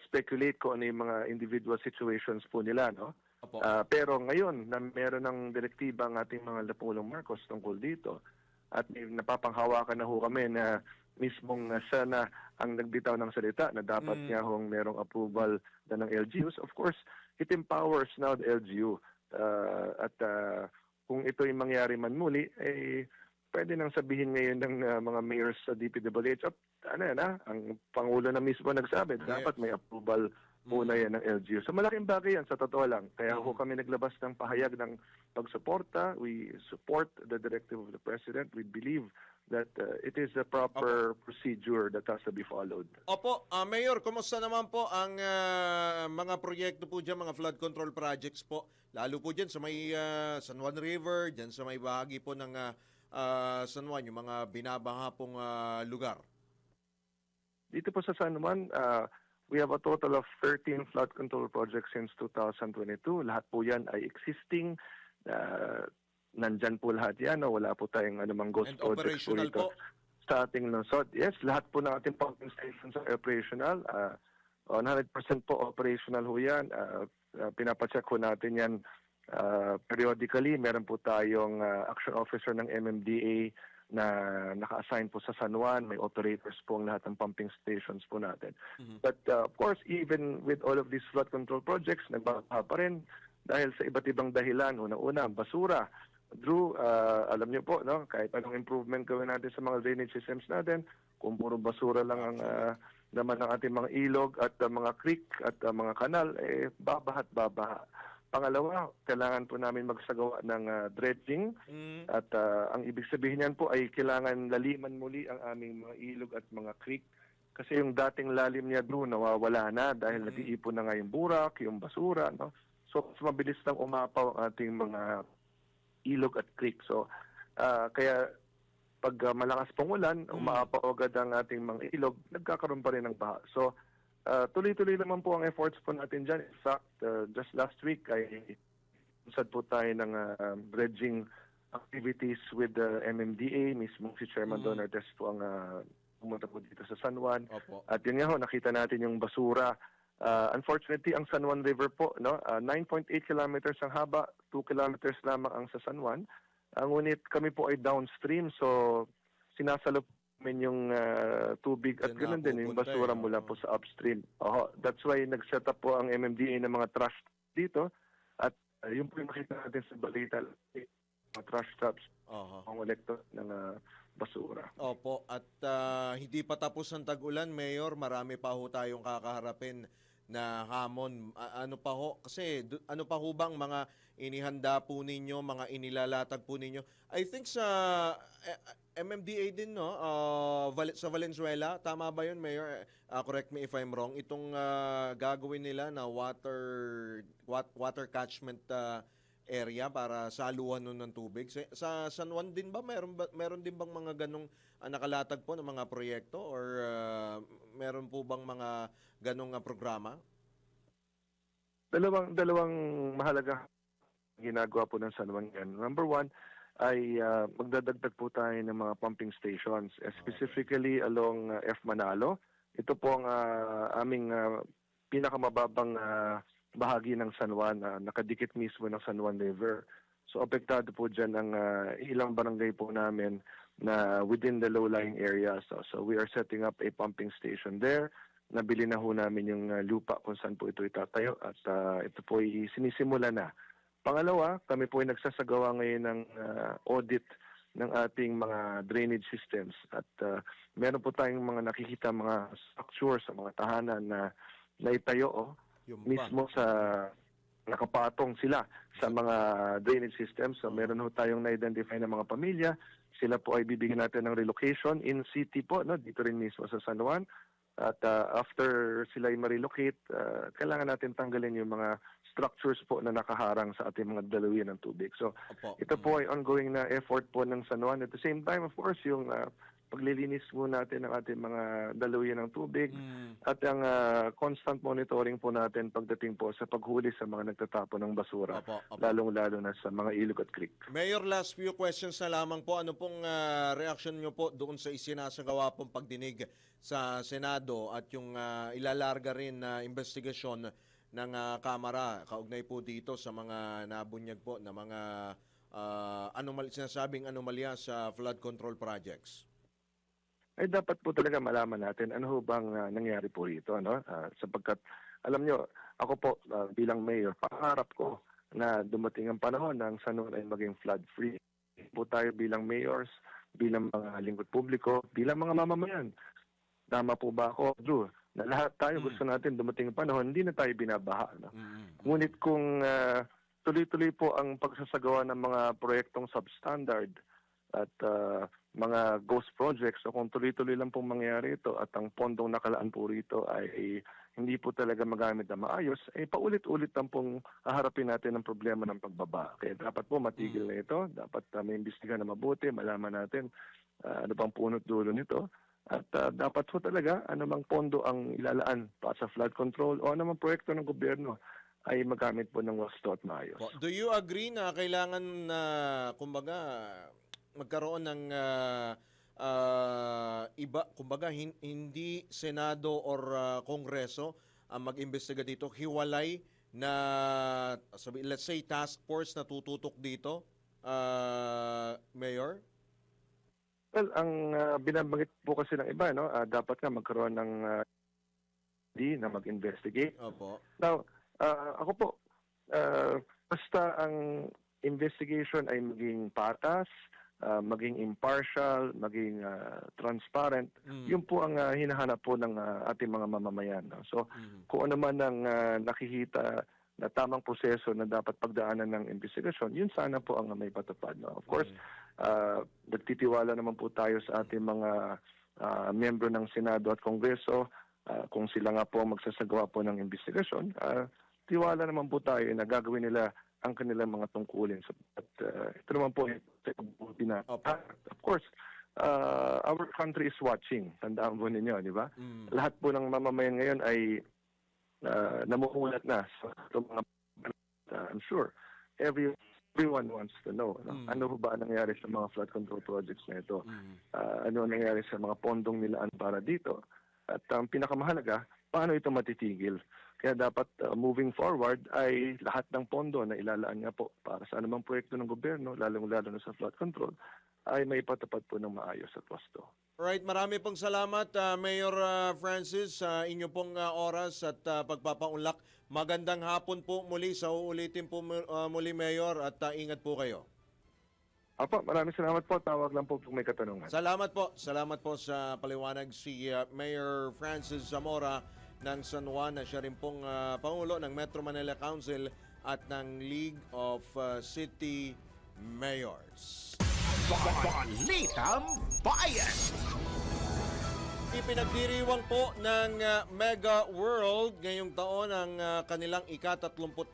speculate kung ano yung mga individual situations po nila, no? Pero ngayon, na meron ng direktiba ang ating mga Pangulong Marcos tungkol dito, at napapanghawakan na kami na mismong sana ang nagbitaw ng salita na dapat nga merong approval na ng LGUs. Of course, it empowers now the LGU. Kung ito yung mangyari man muli, pwede nang sabihin ngayon ng mga mayors sa DPWH, ang Pangulo na mismo nagsabi, dapat may approval muna yan ng LGU. So malaking bagay yan sa totoo lang. Kaya kami naglabas ng pahayag ng pagsuporta. We support the directive of the President. We believe that it is a proper procedure that has to be followed. Opo, Mayor, kumusta naman po ang mga proyekto po dyan, mga flood control projects po? Lalo po dyan sa may San Juan River, dyan sa may bahagi po ng San Juan, yung mga binabaha pong lugar? Dito po sa San Juan, we have a total of 13 flood control projects since 2022. Lahat po yan ay existing. Nandyan po lahat yan. Wala po tayong anumang ghost And projects po operational dito po? sa ating lungsod. Yes, lahat po ng ating pumping stations are operational. 100% po operational ho yan. Pinapacheck ho natin yan periodically. Meron po tayong action officer ng MMDA na naka-assign po sa San Juan. May operators po ang lahat ng pumping stations po natin. But of course, even with all of these flood control projects, nagbabaha pa rin dahil sa iba't ibang dahilan. Una-una, basura. Drew, alam niyo po, no, kahit anong improvement gawin natin sa mga drainage systems natin, kung puro basura lang ang naman ng ating mga ilog at mga creek at mga kanal, babaha at babaha. Pangalawa, kailangan po namin magsagawa ng dredging at ang ibig sabihin niyan po ay kailangan laliman muli ang aming mga ilog at mga creek kasi yung dating lalim niya doon nawawala na dahil nag-iipon na nga yung burak, yung basura. No? So, mas mabilis lang umapaw ang ating mga ilog at creek. So, kaya pag malakas pong ulan, umaapaw agad ang ating mga ilog, nagkakaroon pa rin ng baha. So, tuloy-tuloy naman po ang efforts po natin dyan. In fact, just last week ay usad po tayo ng dredging activities with the MMDA. Mismo si Chairman Don Artes po ang pumunta po dito sa San Juan. Opo. At yun nga ho, nakita natin yung basura. Unfortunately, ang San Juan River po, 9.8 kilometers ang haba, 2 kilometers lamang ang sa San Juan. Ngunit kami po ay downstream, so sinasalop namin yung tubig at ganoon din yung basura mula po sa upstream. That's why nag-set up po ang MMDA ng mga trash dito at yun po yung makita natin sa balita, mga trash traps, ang kolektor ng basura. Opo, at hindi pa tapos ang tag-ulan, Mayor, marami pa ho tayong kakaharapin na hamon. Ano pa ho? Kasi ano pa ho bang mga inihanda po ninyo, mga inilalatag po ninyo? I think sa MMDA din, no? Sa Valenzuela, tama ba yun, Mayor? Correct me if I'm wrong. Itong gagawin nila na water catchment area para saluhan nun ng tubig. Sa San Juan din ba meron din bang mga ganong nakalatag po ng mga proyekto or meron po bang mga ganong programa? Dalawang mahalaga ginagawa po ng San Juan yan. Number one ay magdadagdag po tayo ng mga pumping stations, specifically along F. Manalo. Ito po ang aming pinakamababang bahagi ng San Juan, nakadikit mismo ng San Juan River. So apektado po dyan ang ilang barangay po namin na within the low-lying areas. So we are setting up a pumping station there. Nabili na ho namin yung lupa kung saan po ito itatayo at ito po ay sinisimula na. Pangalawa, kami po ay nagsasagawa ngayon ng audit ng ating mga drainage systems at meron po tayong mga nakikita mga structures sa mga tahanan na naitayo mismo sa nakapatong sila sa mga drainage systems. So meron ho tayong na-identify na mga pamilya. Sila po ay bibigyan natin ng relocation in city po, no? Dito rin mismo sa San Juan. At after sila ay ma-relocate, kailangan natin tanggalin yung mga structures po na nakaharang sa ating mga daluyan ng tubig. So ito po ay ongoing na effort po ng San Juan. At the same time, of course, yung paglilinis po natin ng ating mga daluyan ng tubig at ang constant monitoring po natin pagdating po sa paghuli sa mga nagtatapon ng basura, lalong-lalo na sa mga ilog at creek. Mayor, last few questions na lamang po. Ano pong reaction nyo po doon sa isinasagawa pong pagdinig sa Senado at yung ilalarga rin na investigasyon ng Kamara kaugnay po dito sa mga nabunyag po na mga sinasabing anomalya sa flood control projects? Ay dapat po talaga malaman natin ano bang nangyari po rito, no? Sapagkat alam nyo, ako po bilang mayor, pangarap ko na dumating ang panahon ng San Juan ay maging flood-free. Po tayo bilang mayors, bilang mga lingkod publiko, bilang mga mamamayan. Tama po ba ako, Drew? Na lahat tayo gusto natin dumating ang panahon, hindi na tayo binabaha. No? Ngunit kung tuloy-tuloy po ang pagsasagawa ng mga proyektong substandard at mga ghost projects. So kung tuloy-tuloy lang pong mangyayari ito at ang pondong nakalaan po rito ay hindi po talaga magamit na maayos, paulit-ulit lang pong haharapin natin ang problema ng pagbaba. Kaya dapat po matigil na ito. Dapat may imbestigahan na mabuti, malaman natin ano bang punot dulo nito. At dapat po talaga anumang pondo ang ilalaan para sa flood control o anumang proyekto ng gobyerno ay magamit po ng wasto at maayos. Do you agree na kailangan na, kumbaga, magkaroon ng iba, kumbaga, hindi Senado or Kongreso ang mag-imbestiga dito, hiwalay na, let's say, task force na tututok dito, Mayor? Well, ang binabanggit po kasi ng iba, no, dapat nga magkaroon ng na mag-investigate. Opo. Now, ako po, basta ang investigation ay maging patas, maging impartial, maging transparent, yun po ang hinahanap po ng ating mga mamamayan. No? So, kung ano man ang nakikita na tamang proseso na dapat pagdaanan ng investigasyon, yun sana po ang may patupad. No? Of course, nagtitiwala naman po tayo sa ating mga miyembro ng Senado at Kongreso. Kung sila nga po magsasagawa po ng investigasyon, tiwala naman po tayo na gagawin nila ang kanilang mga tungkulin. So, ito naman po na. Of course, our country is watching. Tandaan po ninyo, di ba? Lahat po ng mamamayan ngayon ay namumulat na. So, I'm sure everyone wants to know. No? Ano ba nangyari sa mga flood control projects na ito? Ano nangyari sa mga pondong nilaan para dito? At ang pinakamahalaga, paano ito matitigil? Kaya dapat moving forward ay lahat ng pondo na ilalaan nga po para sa anumang proyekto ng gobyerno, lalong-lalo na sa flood control, ay may patupad po ng maayos at wasto. Right, marami pong salamat Mayor Francis sa inyo pong oras at pagpapaunlak. Magandang hapon po muli. Sa uulitin po muli Mayor at ingat po kayo. Apo, maraming salamat po. Tawag lang po kung may katanungan. Salamat po. Salamat po sa paliwanag si Mayor Francis Zamora ng San Juan na siya rin pong Pangulo ng Metro Manila Council at ng League of City Mayors. Balitang Bayan! Ipinagdiriwang po ng Mega World ngayong taon ang kanilang ika-36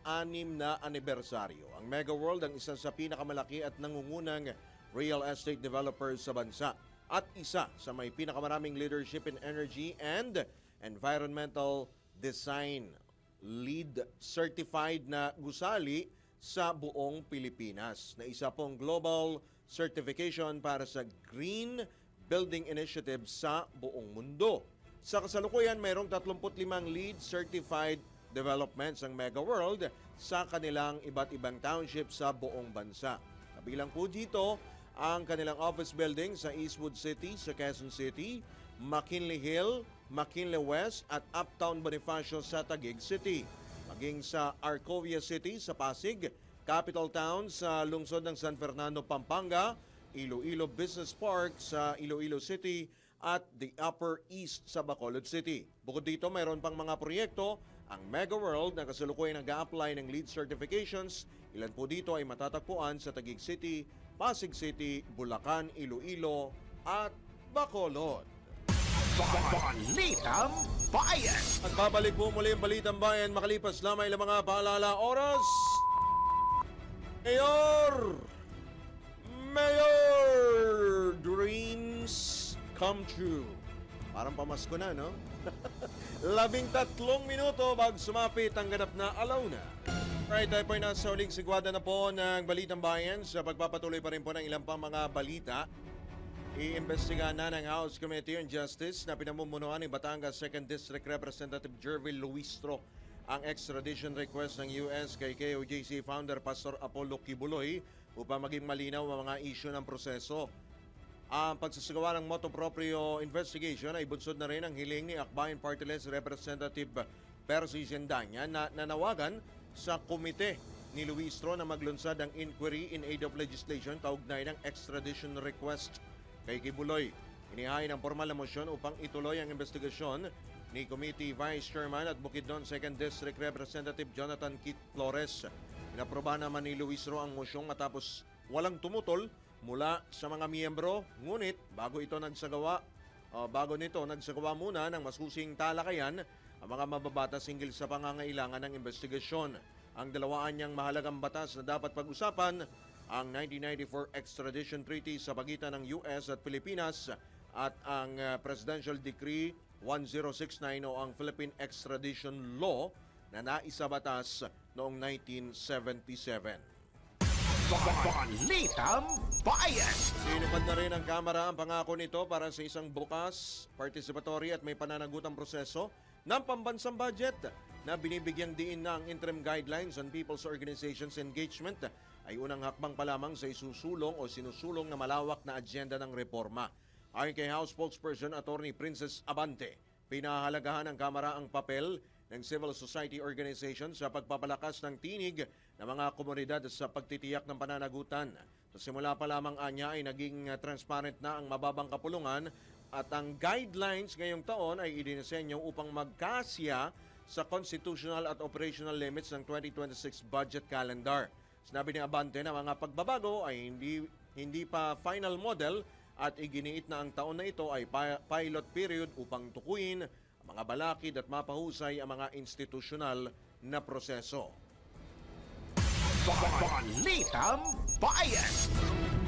na anibersaryo. Ang Mega World ang isa sa pinakamalaki at nangungunang real estate developers sa bansa at isa sa may pinakamaraming leadership in energy and environmental design. LEED certified na gusali sa buong Pilipinas na isa pong global certification para sa green building initiative sa buong mundo. Sa kasalukuyan, mayroong 35 LEED certified developments ang Mega World sa kanilang iba't ibang township sa buong bansa. Kabilang po dito ang kanilang office building sa Eastwood City sa Quezon City, McKinley Hill, McKinley West at Uptown Bonifacio sa Taguig City. Maging sa Arcovia City sa Pasig, Capital Town sa lungsod ng San Fernando, Pampanga, Iloilo Business Park sa Iloilo City at the Upper East sa Bacolod City. Bukod dito, mayroon pang mga proyekto ang Mega World na kasalukuyan nag-a-apply ng LEED certifications. Ilan po dito ay matatagpuan sa Taguig City, Pasig City, Bulacan, Iloilo at Bacolod. Balitang Bayan! At babalik po muli ang Balitang Bayan makalipas lamang ilang mga paalala oras. Mayor Dreams Come True. Parang pamasko na, no? 13 minuto bago sumapit ang ganap na alauna. Right, tayo po ay nasa uling sigwada na po ng Balitang Bayan sa pagpapatuloy pa rin po ng ilang pang mga balita. Iimbestigahan na ng House Committee on Justice na pinamumunuan ni Batangas 2nd District Representative Jervil Luistro ang extradition request ng US kay KOJC founder Pastor Apollo Kibuloy upang maging malinaw ang mga isyu ng proseso. Ang pagsasagawa ng motu proprio investigation ay bunsod na rin ang hiling ni Akbayan Party List Representative Percy Zendanya na nanawagan sa komite ni Luistro na maglunsad ang inquiry in aid of legislation kaugnay ng extradition request kay Kibuloy. Inihain ang formal na motion upang ituloy ang investigasyon ni Committee Vice Chairman at Bukidnon 2nd District Representative Jonathan Kit Flores. Inaprobahan naman ni Luistro ang mosyong matapos walang tumutol mula sa mga miyembro. Ngunit bago nito nagsagawa muna ng masusing talakayan ang mga mababatas hinggil sa pangangailangan ng investigasyon. Ang dalawaan niyang mahalagang batas na dapat pag-usapan ang 1994 Extradition Treaty sa pagitan ng US at Pilipinas at ang Presidential Decree 1069 o ang Philippine Extradition Law na naisabatas noong 1977. Balitang Bayan! Sinipad na rin ng Kamara ang pangako nito para sa isang bukas, participatory at may pananagutang proseso ng pambansang budget na binibigyang diin na ang interim guidelines on people's organizations engagement ay unang hakbang pa lamang sa sinusulong na malawak na agenda ng reforma. Ayon kay House Spokesperson Attorney Princess Abante, pinahalagahan ng Kamara ang papel ng civil society organization sa pagpapalakas ng tinig ng mga komunidad sa pagtitiyak ng pananagutan. Sa simula pa lamang anya ay naging transparent na ang mababang kapulungan at ang guidelines ngayong taon ay idinisenyo upang magkasya sa constitutional at operational limits ng 2026 budget calendar. Sinabi ni Abante na mga pagbabago ay hindi pa final model at iginiit na ang taon na ito ay pilot period upang tukuyin ang mga balakid at mapahusay ang mga institusyonal na proseso. Balitang Bayan!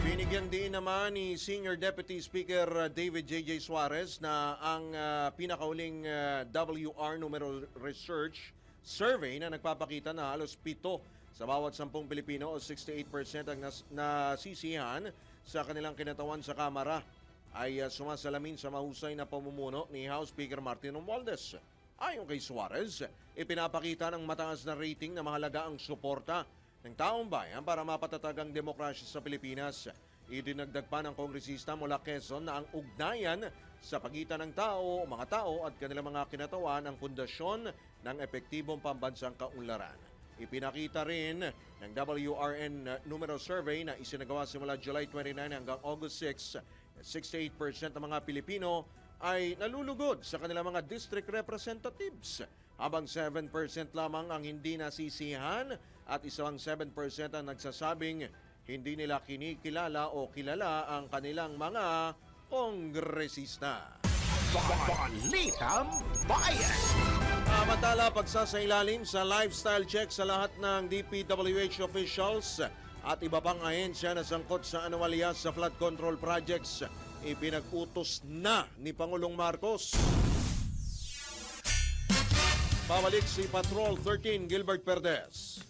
Binigyang diin naman ni Senior Deputy Speaker David J.J. Suarez na ang pinakauling WR numero research survey na nagpapakita na halos 7 sa bawat 10 Pilipino o 68% ang nasisihan sa kanilang kinatawan sa Kamara ay sumasalamin sa mahusay na pamumuno ni House Speaker Martin Romualdez. Ayon kay Suarez, ipinapakita ng mataas na rating na mahalaga ang suporta ng taong bayan para mapatatag ang demokrasya sa Pilipinas. Idinagdag pa ng kongresista mula Quezon na ang ugnayan sa pagitan ng mga tao at kanilang mga kinatawan ang pundasyon ng epektibong pambansang kaunlaran. Ipinakita rin ng WRN numero survey na isinagawa simula July 29 hanggang August 6 na 68% ng mga Pilipino ay nalulugod sa kanilang mga district representatives, habang 7% lamang ang hindi nasisihan at isang 7% ang nagsasabing hindi nila kinikilala o kilala ang kanilang mga kongresista. Balitang Bayan! Samantala, pagsasailalim sa lifestyle check sa lahat ng DPWH officials at iba pang ahensya na sangkot sa anomalya sa flood control projects, ipinag-utos na ni Pangulong Marcos. Pabalik si Patrol 13 Gilbert Perdes.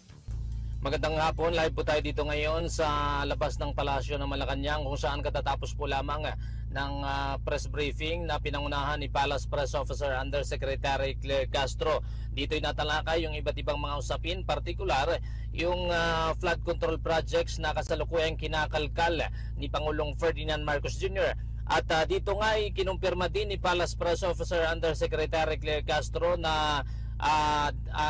Magandang hapon, live po tayo dito ngayon sa labas ng Palasyo ng Malacanang kung saan katatapos po lamang ng press briefing na pinangunahan ni Palace Press Officer Undersecretary Claire Castro. Dito'y natalakay yung iba't ibang mga usapin, partikular yung flood control projects na kasalukuyang kinakalkal ni Pangulong Ferdinand Marcos Jr. At dito nga ay kinumpirma din ni Palace Press Officer Undersecretary Claire Castro na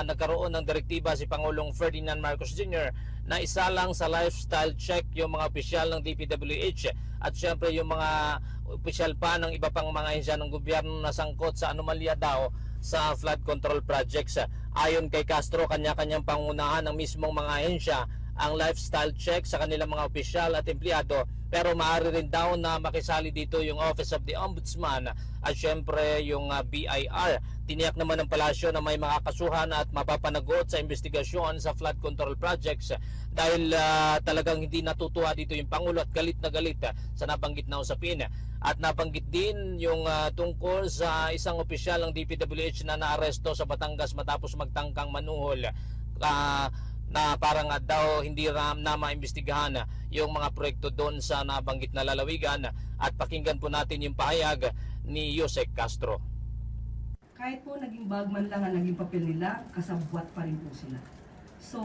nagkaroon ng direktiba si Pangulong Ferdinand Marcos Jr. na isa lang sa lifestyle check yung mga opisyal ng DPWH at syempre yung mga opisyal pa ng iba pang mga ahensya ng gobyerno na sangkot sa anomalya daw sa flood control projects. Ayon kay Castro, kanya-kanyang pangunahan ng mismong mga ahensya ang lifestyle check sa kanilang mga opisyal at empleyado, pero maaari rin daw na makisali dito yung Office of the Ombudsman at syempre yung BIR. Tiniyak naman ng palasyo na may makakasuhan at mapapanagot sa investigasyon sa flood control projects dahil talagang hindi natutuwa dito yung Pangulo at galit na galit sa nabanggit na usapin. At nabanggit din yung tungkol sa isang opisyal ng DPWH na naaresto sa Batangas matapos magtangkang manuhol na parang daw hindi na maimbestigahan yung mga proyekto doon sa nabanggit na lalawigan. At pakinggan po natin yung pahayag ni Yusek Castro. Kahit po naging bagman lang ang naging papel nila, kasabwat pa rin po sila. So,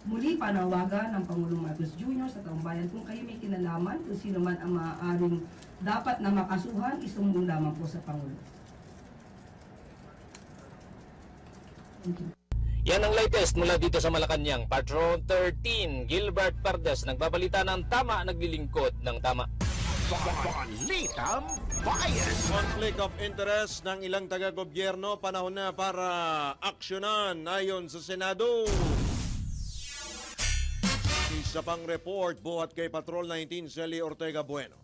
muli panawagan ng Pangulong Marcos Jr. sa taong bayan, kung kayo may kinalaman, kung sino man ang maaaring dapat na makasuhan, isumbong lamang po sa Pangulo. Thank you. Yan ang latest mula dito sa Malacanang. Patrol 13, Gilbert Perdes, nagbabalita ng tama, naglilingkod ng tama. Balitang Bayan! Conflict of interest ng ilang taga-gobyerno, panahon na para aksyonan ayon sa Senado. Si isa pang report buhat kay Patrol 19 Celi Ortega Bueno.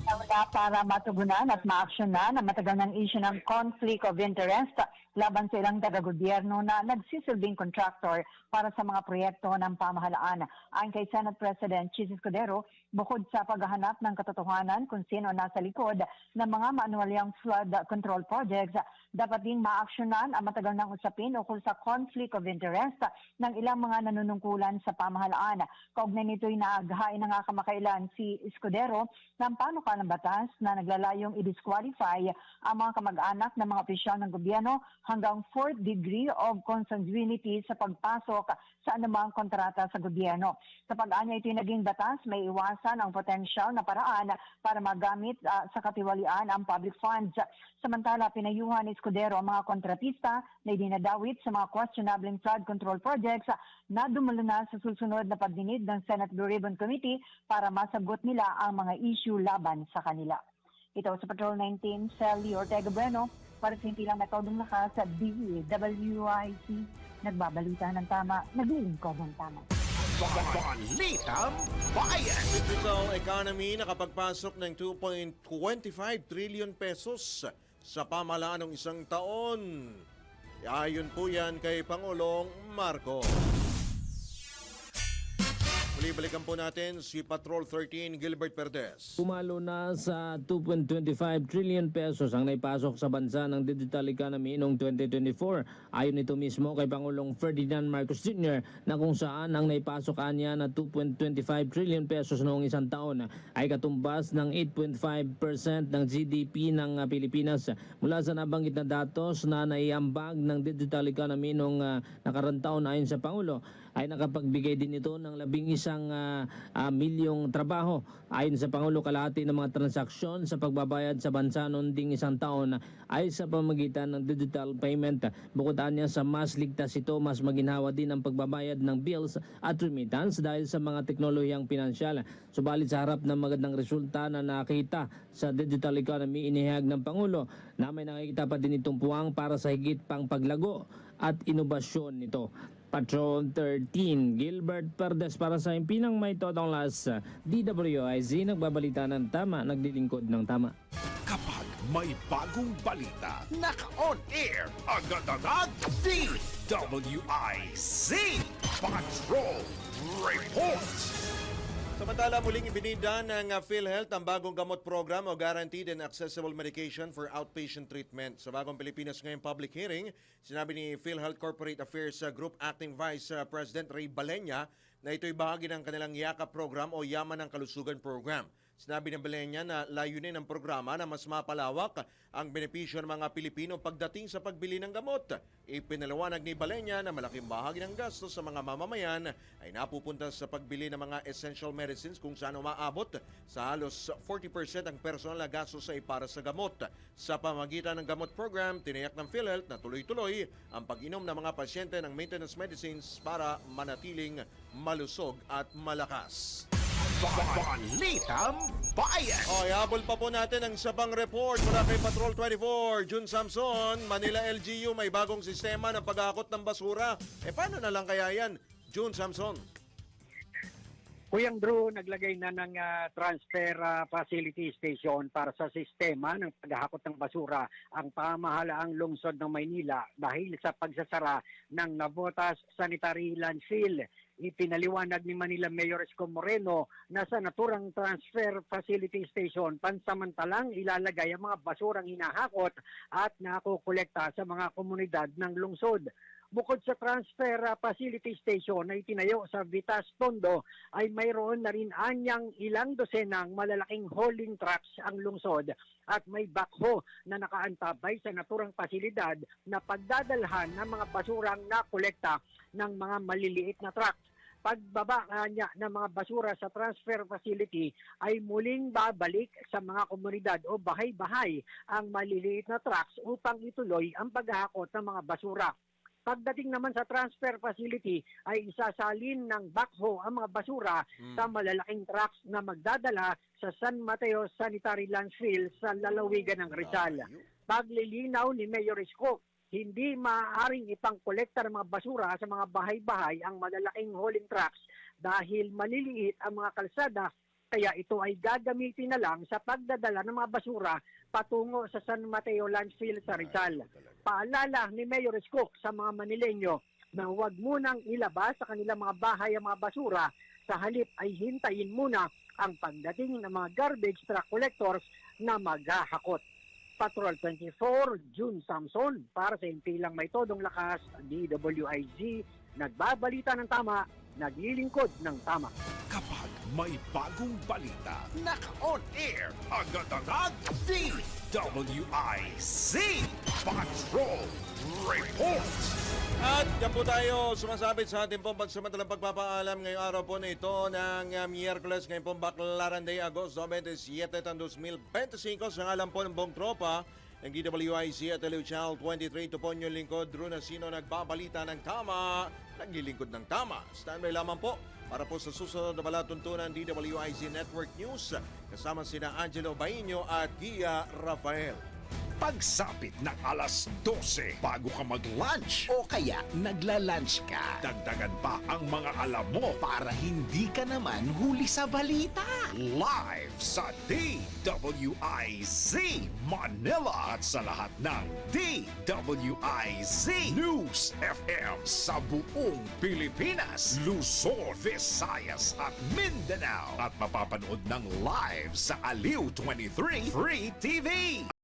Wala para matugunan at maaksyonan ang matagal ng issue ng conflict of interest laban sa ilang taga-gobyerno na nagsisilbing contractor para sa mga proyekto ng pamahalaan. Ayon kay Senate President Chis Escudero, bukod sa paghahanap ng katotohanan kung sino nasa likod ng mga maanuwalyang flood control projects, dapat ding maaksyonan ang matagal ng usapin ukol sa conflict of interest ng ilang mga nanunungkulan sa pamahalaan. Kaugnay nito'y naaghain na nga kamakailan si Escudero ng panukalang batas na naglalayong i-disqualify ang mga kamag-anak ng mga opisyal ng gobyerno hanggang 4th degree of consanguinity sa pagpasok sa anumang kontrata sa gobyerno. Sa pag-anya ito'y naging batas, may iwasan ang potensyal na paraan para magamit sa katiwalian ang public funds. Samantala, pinayuhan ni Escudero ang mga kontratista na dinadawit sa mga questionable flood control projects na dumalo na sa susunod na pagdinig ng Senate Blue Ribbon Committee para masagot nila ang mga issue laban sa kanila. Ito sa Patrol 19, Sally Ortega Bueno, para sa hintilang metodong lakas sa DWIC. Nagbabalita ng tama, naglilingkod ng tama. Balitang Bayan! Physical economy nakapagpasok ng 2.25 trillion pesos sa pamahalaan ng isang taon. Ayon po yan kay Pangulong Marcos. Muli balikan po natin si Patrol 13 Gilbert Perdes. Pumalo na sa 2.25 trillion pesos ang naipasok sa bansa ng digital economy noong 2024. Ayon nito mismo kay Pangulong Ferdinand Marcos Jr. na kung saan ang naipasok niya na 2.25 trillion pesos noong isang taon ay katumbas ng 8.5% ng GDP ng Pilipinas. Mula sa nabanggit na datos na naiambag ng digital economy noong nakarang taon ayon sa Pangulo, ay nakapagbigay din ito ng 11 milyong trabaho. Ayon sa Pangulo, kalahati ng mga transaksyon sa pagbabayad sa bansa noong ding isang taon ay sa pamagitan ng digital payment. Bukod niya sa mas ligtas ito, mas maginhawa din ang pagbabayad ng bills at remittance dahil sa mga teknolohiyang pinansyal. Subalit sa harap ng magandang resulta na nakita sa digital economy, inihayag ng Pangulo na may nakikita pa din itong puwang para sa higit pang paglago at inobasyon nito. Patrol 13, Gilbert Perdes para sa Impinang May Todong Las, DWIZ, nagbabalita ng tama, naglilingkod ng tama. Kapag may bagong balita, naka-on air, agad-agad, DWIZ Patrol Report. Samantala, muling ibinida ng PhilHealth ang bagong gamot program o Guaranteed and Accessible Medication for Outpatient Treatment. Sa Bagong Pilipinas ngayong public hearing, sinabi ni PhilHealth Corporate Affairs Group Acting Vice President Ray Balenya na ito'y bahagi ng kanilang YAKA program o Yaman ng Kalusugan Program. Sinabi ng Balenya na layunin ng programa na mas mapalawak ang benepisyo ng mga Pilipino pagdating sa pagbili ng gamot. Ipinaliwanag ni Balenya na malaking bahagi ng gastos sa mga mamamayan ay napupunta sa pagbili ng mga essential medicines kung saan umaabot sa halos 40% ang personal na gastos ay para sa gamot. Sa pamagitan ng gamot program, tiniyak ng PhilHealth na tuloy-tuloy ang pag-inom ng mga pasyente ng maintenance medicines para manatiling malusog at malakas. Balitang Bayan! Habol pa po natin ang sabang report mula kay Patrol 24. Jun Samson, Manila LGU may bagong sistema ng pag-akot ng basura. Paano na lang kaya yan, Jun Samson? Kuyang Drew, naglagay na ng transfer facility station para sa sistema ng paghahakot ng basura ang pamahalaang lungsod ng Maynila dahil sa pagsasara ng Navotas Sanitary Landfill. Ipinaliwanag ni Manila Mayor Isko Moreno na sa naturang transfer facility station pansamantalang ilalagay ang mga basurang hinahakot at nakukolekta sa mga komunidad ng lungsod. Bukod sa transfer facility station na itinayo sa Vitas Tondo ay mayroon na rin anyang ilang dosenang malalaking hauling trucks ang lungsod at may backhoe na nakaantabay sa naturang pasilidad na pagdadalhan ng mga basurang nakolekta ng mga maliliit na truck. Pagbaba niya ng mga basura sa transfer facility ay muling babalik sa mga komunidad o bahay-bahay ang maliliit na trucks upang ituloy ang paghahakot ng mga basura. Pagdating naman sa transfer facility ay isasalin ng backhoe ang mga basura sa malalaking trucks na magdadala sa San Mateo Sanitary Landfill sa lalawigan ng Rizal. Paglilinaw ni Mayor Isko, hindi maaaring ipangkolekta ng mga basura sa mga bahay-bahay ang malalaking hauling trucks dahil maliliit ang mga kalsada, kaya ito ay gagamitin na lang sa pagdadala ng mga basura patungo sa San Mateo Landfill sa Rizal. Paalala ni Mayor Escoc sa mga Manileño na huwag munang ilabas sa kanilang mga bahay ang mga basura, sa halip ay hintayin muna ang pagdating ng mga garbage truck collectors na maghahakot. Patrol 24, June Samson, para sa impilang may todong lakas, DWIZ, nagbabalita ng tama, naglilingkod ng tama. Kapag may bagong balita, naka-on air, agad-agad, DWIZ Patrol Report! At yan po tayo sumasabit sa ating pong pagsamantalang pagpapaalam ngayong araw po na ito ng Miyerkules, ngayong pong Baclaran Day, Agosto 27, 2025. Sa ngalan po ng buong tropa ng DWIZ at Aliw Channel 23, ito po yung lingkod, Drew Nasino, nagbabalita ng tama, naglilingkod ng tama. Standby lamang po para po sa susunod na palatuntunan DWIZ Network News, kasama sina Angelo Baino at Gia Rafael. Pagsapit ng alas 12 bago ka mag-lunch o kaya nagla-lunch ka, dagdagan pa ang mga alam mo para hindi ka naman huli sa balita. Live sa DWIZ Manila at sa lahat ng DWIZ News FM sa buong Pilipinas, Luzon, Visayas at Mindanao. At mapapanood ng live sa Aliw 23 Free TV.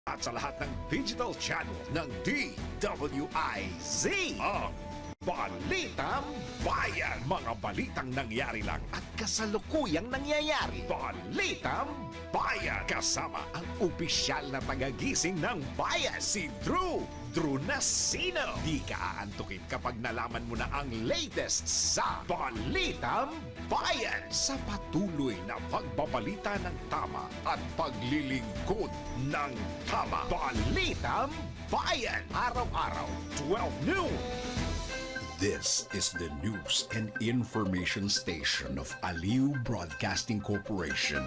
At sa lahat ng digital channel ng DWIZ, ang Balitang Bayan. Mga balitang nangyari lang at kasalukuyang nangyayari. Balitang Bayan. Kasama ang opisyal na tagagising ng bayan, si Drew Nasino. Di ka aantukin kapag nalaman mo na ang latest sa Balitang Bayan. Sa patuloy na pagbabalita ng tama at paglilingkod ng tama. Balitang Bayan. Araw-araw, 12 noon. This is the news and information station of Aliw Broadcasting Corporation.